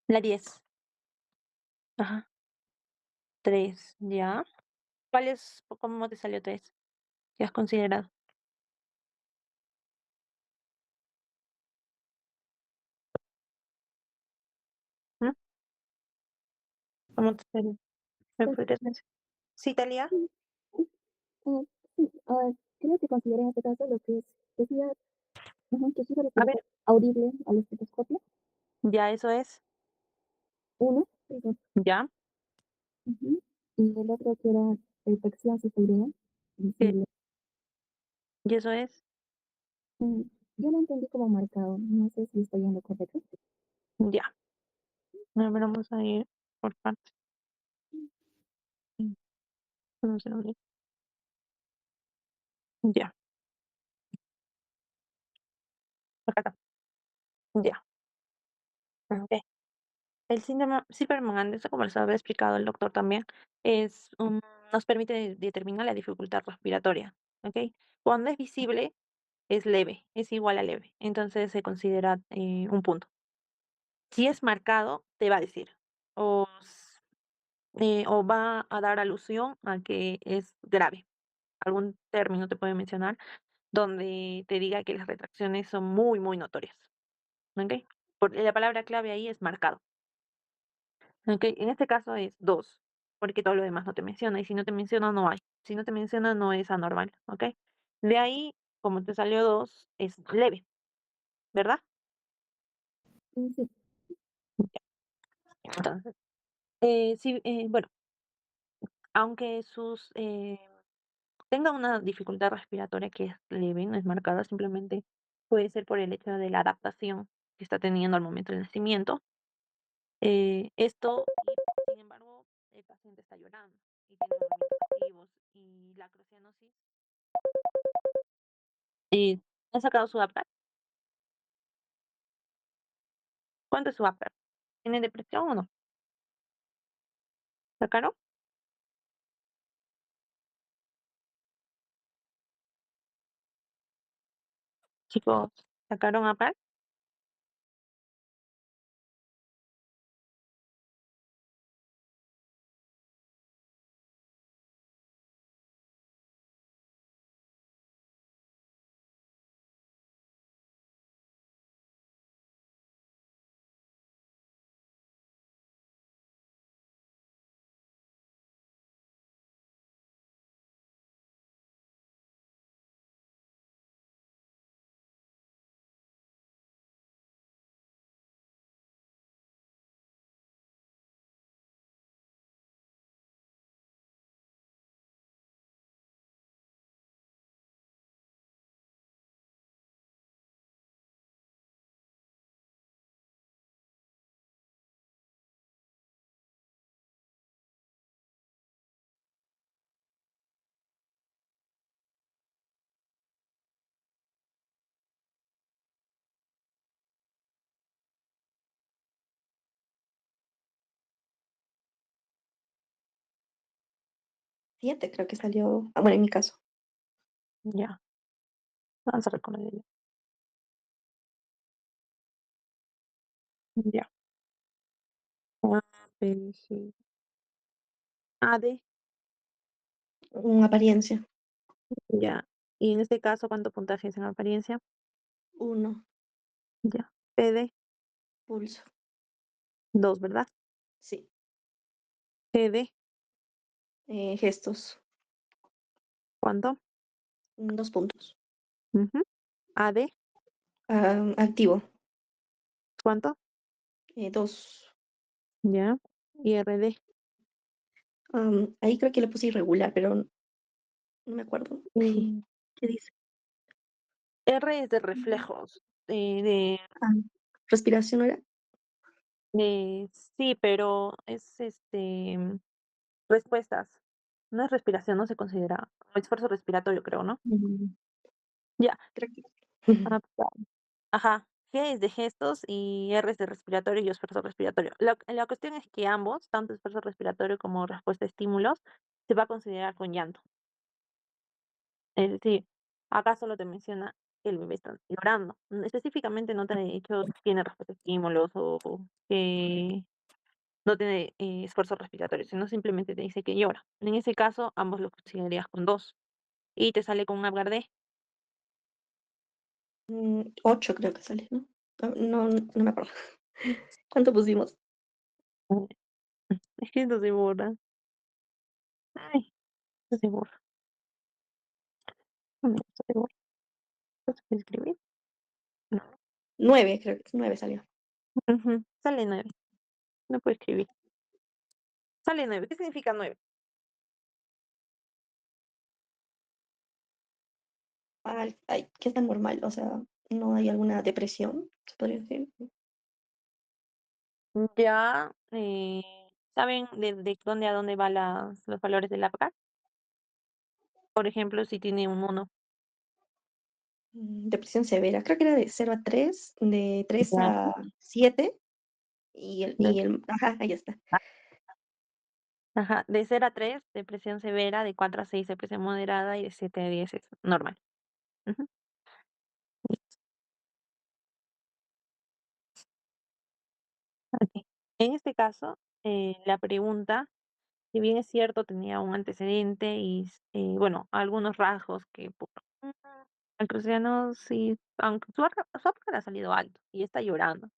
La 10. Ajá. 3, ya. ¿Cuál es, cómo te salió 3? ¿Qué has considerado? ¿Mm? ¿Cómo te salió? ¿Me Pues, podrías mencionar? Sí, Talía. sí, ah, sí, creo que considero en este caso lo que es decía, que sí se A ver, resulta audible al estetoscopio, ya eso es. uno, eso, Ya. ujú, y el otro que era epilepsia cefalea, ¿Qué? visible. Y eso es. Mm, yo lo entendí como marcado, no sé si estoy en lo correcto. Ya. A ver, vamos a ir por partes. Mm, un segundo. Ya. Acá está. Ya. Ok. El síndrome Silverman-Anderson, como les había explicado el doctor también, nos permite determinar la dificultad respiratoria. ¿Ok? Cuando es visible, es leve, es igual a leve. Entonces se considera un punto. Si es marcado, te va a decir. O, o va a dar alusión a que es grave. Algún término te puede mencionar donde te diga que las retracciones son muy, muy notorias. ¿Ok? La palabra clave ahí es marcado. ¿Ok? En este caso es 2, porque todo lo demás no te menciona. Y si no te menciona, no hay. Si no te menciona, no es anormal. ¿Ok? De ahí, como te salió 2, es leve, ¿verdad? Sí, Entonces, sí, bueno, aunque tenga una dificultad respiratoria que es leve, no es marcada, simplemente puede ser por el hecho de la adaptación que está teniendo al momento del nacimiento. Sin embargo, el paciente está llorando y tiene movimientos activos y la crucianosis. ¿Ha sacado su Apgar? ¿Cuánto es su Apgar? ¿Tiene depresión o no? ¿Sacaron? Chicos, ¿sacaron Apgar? Siete creo que salió, bueno, en mi caso. Ya, vamos a recordar. Ya. A, B, G, A, D, En apariencia, ya. Y en este caso, ¿cuánto puntaje es en apariencia? 1, Ya. P, D, pulso, 2, ¿verdad? sí. G, D, Gestos, ¿cuánto? 2 puntos. Ujú. A, D, Activo, ¿cuánto? 2. Ya. Y R, D, Ahí creo que le puse irregular, pero no me acuerdo. Mm, ¿Qué dice? R es de reflejos. Ah, respiración no era. Sí, pero es respuestas. No es respiración, no se considera esfuerzo respiratorio, creo, ¿no? Mm, Ya. creo que. Ah, ajá. G es de gestos y R es de respiratorio y esfuerzo respiratorio. La cuestión es que ambos, tanto esfuerzo respiratorio como respuesta a estímulos, se va a considerar con llanto. Es decir, acá solo te menciona que el bebé está llorando. Específicamente no te ha dicho si tiene respuesta a estímulos o que no tiene esfuerzo respiratorio, sino simplemente te dice que llora. En ese caso, ambos lo considerarías con 2 y te sale con un Apgar D. 8 creo que sale, ¿no? No, no me acuerdo. ¿Cuánto pusimos? Es que esto se borra. Ay, esto se borra. No, esto se borra. ¿Esto se puede escribir? No. 9, creo que 9 salió. Ujú, sale 9. No puedo escribir. Sale 9. ¿Qué significa 9? Ay, ¿qué es tan normal? O sea, ¿no hay alguna depresión? ¿Se podría decir? Ya, ¿saben de dónde a dónde van los valores del Apgar? Por ejemplo, si tiene un 1. Depresión severa. Creo que era de 0 a 3, de 3 Ya, a 7 de, ajá, ahí está. ajá, de 0 a 3, depresión severa, de 4 a 6, depresión moderada y de 7 a 10 es normal. Ujú. Ok. En este caso, la pregunta, si bien es cierto, tenía un antecedente y, bueno, algunos rasgos que mm, al cristiano sí, aunque su Apgar ha salido alto y está llorando.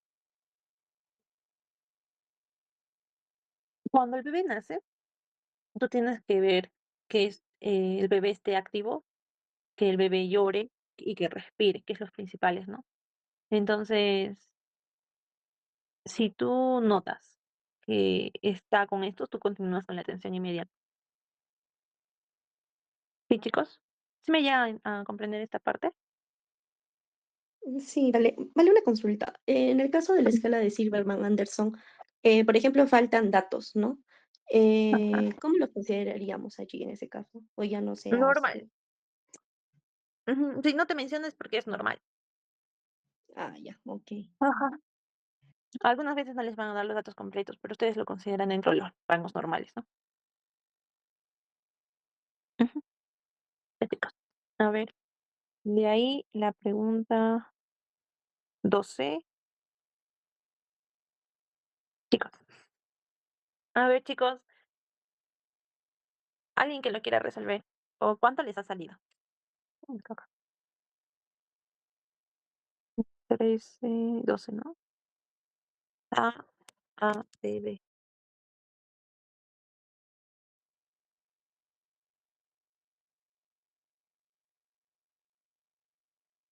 Cuando el bebé nace, tú tienes que ver que el bebé esté activo, que el bebé llore y que respire, que es los principales, ¿no? Entonces, si tú notas que está con esto, tú continúas con la atención inmediata. ¿Sí, chicos? ¿Sí me llegan a comprender esta parte? Sí, vale una consulta. En el caso de la escala de Silverman-Anderson, por ejemplo, faltan datos, ¿no? ¿Cómo los consideraríamos allí en ese caso? ¿O ya no se Normal. hace? Ujú, si no te mencionas porque es normal. Ah, ya, ok. Ajá. Algunas veces no les van a dar los datos completos, pero ustedes lo consideran dentro de los rangos normales, ¿no? Ujú, ya, chicos. A ver, de ahí la pregunta 12. Chicos. A ver, chicos, alguien que lo quiera resolver. ¿O cuánto les ha salido? Uy, caca. 13, 12, ¿no? A, A, B, B.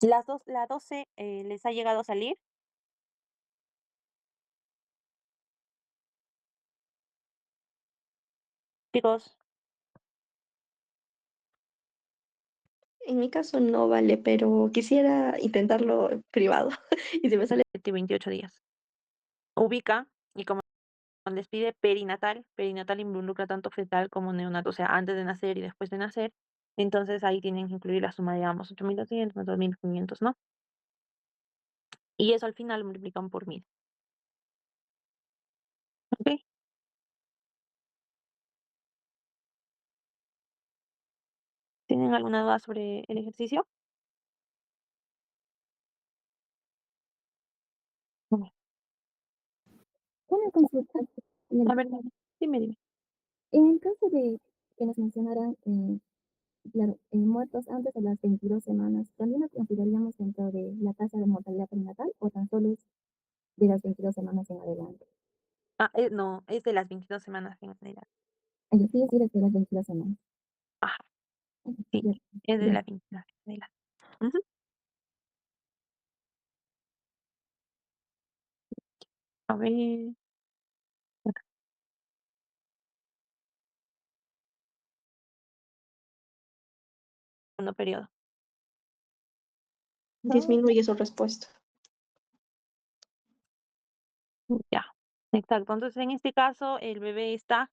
La 12 les ha llegado a salir, chicos, En mi caso no vale, pero quisiera intentarlo en privado. Y si me sale, 28 días. Ubica, y como les pide perinatal, perinatal involucra tanto fetal como neonato, o sea, antes de nacer y después de nacer, entonces ahí tienen que incluir la suma de ambos, 8.200 más 2.500, ¿no? Y eso al final lo multiplican por 1.000. ¿Ok? ¿Tienen alguna duda sobre el ejercicio? Bueno, Una consulta, a señorita. ver, dime, dime. En el caso de que nos mencionaran, claro, muertos antes de las 22 semanas, ¿también lo consideraríamos dentro de la tasa de mortalidad perinatal o tan solo es de las 22 semanas en adelante? Ah, no, es de las 22 semanas en general. Ay, sí, es de las 22 semanas. Ajá, Ok, sí, ya, es de ya. las 22 en adelante. Ujú. A ver. segundo periodo. Disminuye su respuesta. Ya, exacto. Entonces, en este caso, el bebé está...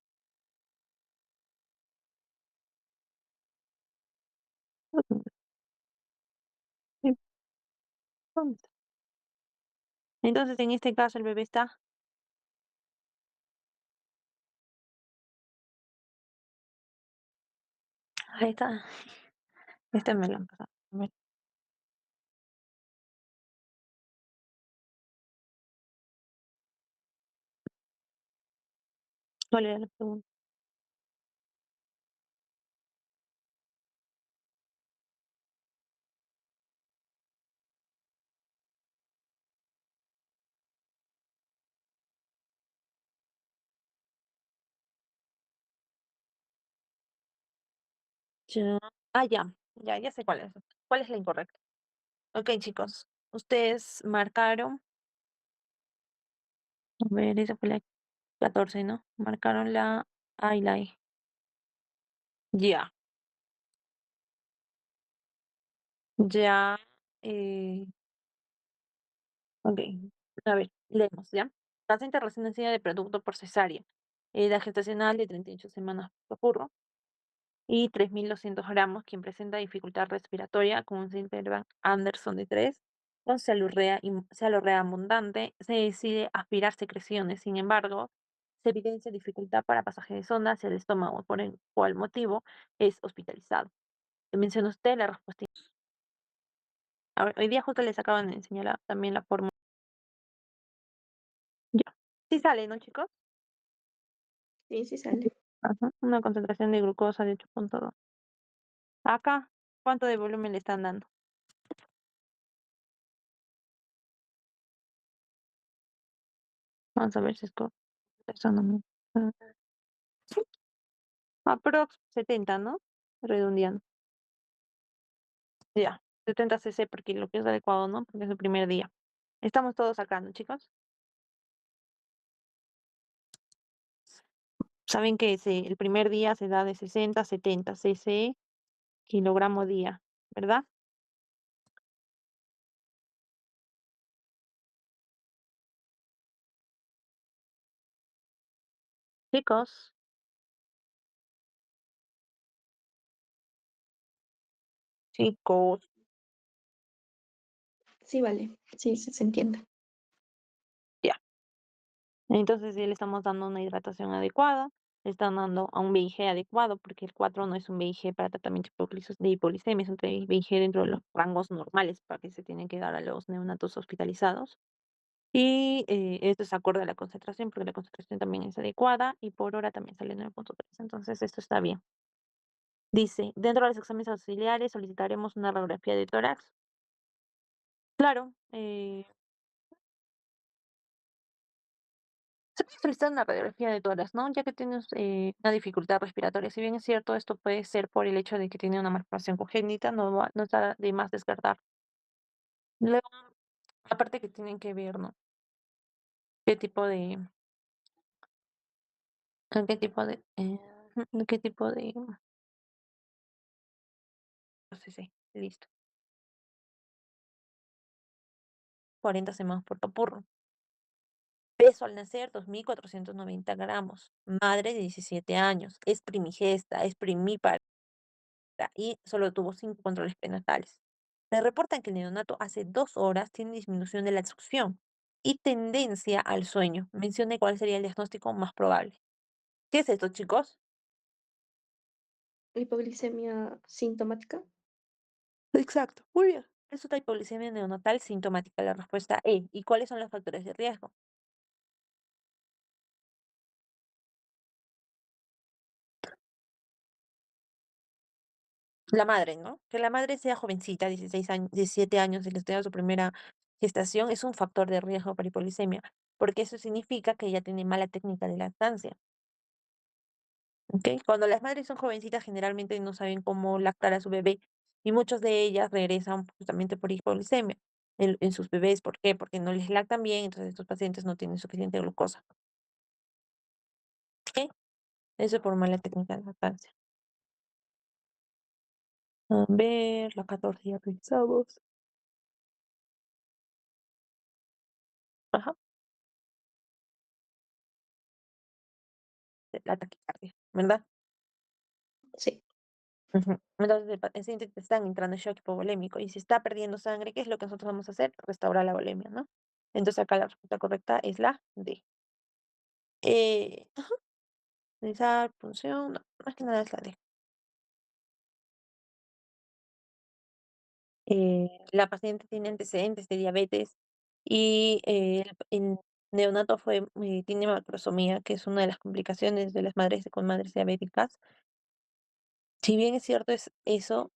¿Dónde está? Entonces, en este caso, el bebé está... Ahí está. Este me lo han pasado. A ver, ¿cuál era la pregunta? Ya. Ah, ya. Ya sé cuál es. ¿Cuál es la incorrecta? Ok, chicos. Ustedes marcaron... A ver, esa fue la 14, ¿no? Marcaron la A y la E. Ya. Ya. Eh, ok. A ver, leemos, ¿ya? Tasa interrelacionada de producto por cesárea. Edad gestacional de 38 semanas por burro y 3.200 gramos, quien presenta dificultad respiratoria con un síndrome Anderson de 3, con cialorrea abundante, se decide aspirar secreciones. Sin embargo, se evidencia dificultad para pasaje de sonda hacia el estómago, por el cual motivo es hospitalizado. Menciona usted la respuesta. A ver, hoy día justo les acaban de enseñar también la fórmula. Ya. Sí sale, ¿no, chicos? Sí, sí sale. Ajá. Una concentración de glucosa de 8.2. Acá, ¿cuánto de volumen le están dando? Vamos a ver si es correcto. Eso no me... ah, Aprox 70, ¿no? Redondeando. Ya, 70 cc porque lo que es adecuado, ¿no? Porque es el primer día. Estamos todos acá, ¿no, chicos? Saben que el primer día se da de 60 a 70 cc kilogramo día, ¿verdad? Chicos, chicos. Sí, vale. Sí, se entiende. Ya. Entonces, sí le estamos dando una hidratación adecuada, le están dando a un VIG adecuado, porque el 4 no es un VIG para tratamiento de hipoglicemia, es un VIG dentro de los rangos normales para que se tienen que dar a los neonatos hospitalizados. Y esto es acorde a la concentración, porque la concentración también es adecuada y por hora también sale 9.3. Entonces, esto está bien. Dice, dentro de los exámenes auxiliares solicitaremos una radiografía de tórax. Claro, se puede solicitar una radiografía de tórax, ¿no? Ya que tienes una dificultad respiratoria. Si bien es cierto, esto puede ser por el hecho de que tiene una malformación congénita, no está de más descartar. Luego, aparte que tienen que ver, ¿no? ¿Qué tipo de, qué tipo de, qué tipo de, no sé, sí, listo. 40 semanas por capurro. Peso al nacer, 2.490 gramos. Madre de 17 años. Es primigesta, es primípara y solo tuvo 5 controles prenatales. Le reportan que el neonato hace 2 horas tiene disminución de la succión y tendencia al sueño. Mencione cuál sería el diagnóstico más probable. ¿Qué es esto, chicos? Hipoglicemia sintomática. Exacto, muy bien. Es una hipoglicemia neonatal sintomática. La respuesta E. ¿Y cuáles son los factores de riesgo? La madre, ¿no? Que la madre sea jovencita, 16 años, 17 años, y que esté en su primera gestación, es un factor de riesgo para hipoglicemia, porque eso significa que ella tiene mala técnica de lactancia. ¿Ok? Cuando las madres son jovencitas, generalmente no saben cómo lactar a su bebé, y muchas de ellas regresan justamente por hipoglicemia en sus bebés. ¿Por qué? Porque no les lactan bien, entonces estos pacientes no tienen suficiente glucosa. ¿Ok? Eso por mala técnica de lactancia. A ver, la 14 ya pensamos. Ajá, la taquicardia, ¿verdad? Sí. Ujú. Entonces el paciente te está entrando en shock hipovolémico y si está perdiendo sangre, ¿qué es lo que nosotros vamos a hacer? Restaurar la volemia, ¿no? Entonces acá la respuesta correcta es la D. Ajá, realizar punción, no, más que nada es la D. La paciente tiene antecedentes de diabetes y el neonato tiene macrosomía, que es una de las complicaciones de las madres con madres diabéticas. Si bien es cierto es eso,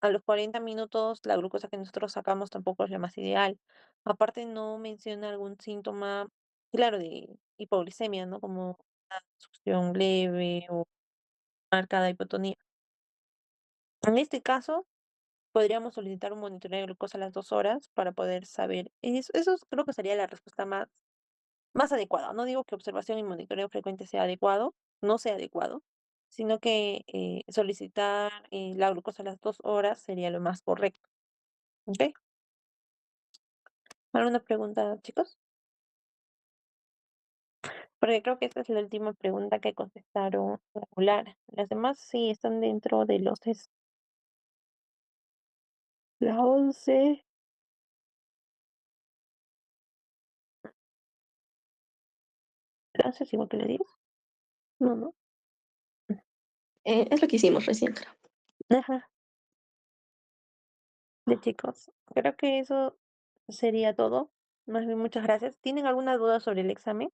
a los 40 minutos la glucosa que nosotros sacamos tampoco es la más ideal. Aparte no menciona algún síntoma, claro, de hipoglicemia, ¿no? Como una succión leve o marcada hipotonía. En este caso, podríamos solicitar un monitoreo de glucosa a las 2 horas para poder saber. Eso creo que sería la respuesta más adecuada. No digo que observación y monitoreo frecuente sea adecuado, no sea adecuado, sino que solicitar la glucosa a las 2 horas sería lo más correcto. ¿Ok? ¿Alguna pregunta, chicos? Porque creo que esta es la última pregunta que contestaron regular. Las demás sí están dentro de los test. La 11. ¿La 11 es igual que la 10? No, no. Es lo que hicimos recién, creo. Ajá. De chicos. Creo que eso sería todo. Más bien, muchas gracias. ¿Tienen alguna duda sobre el examen?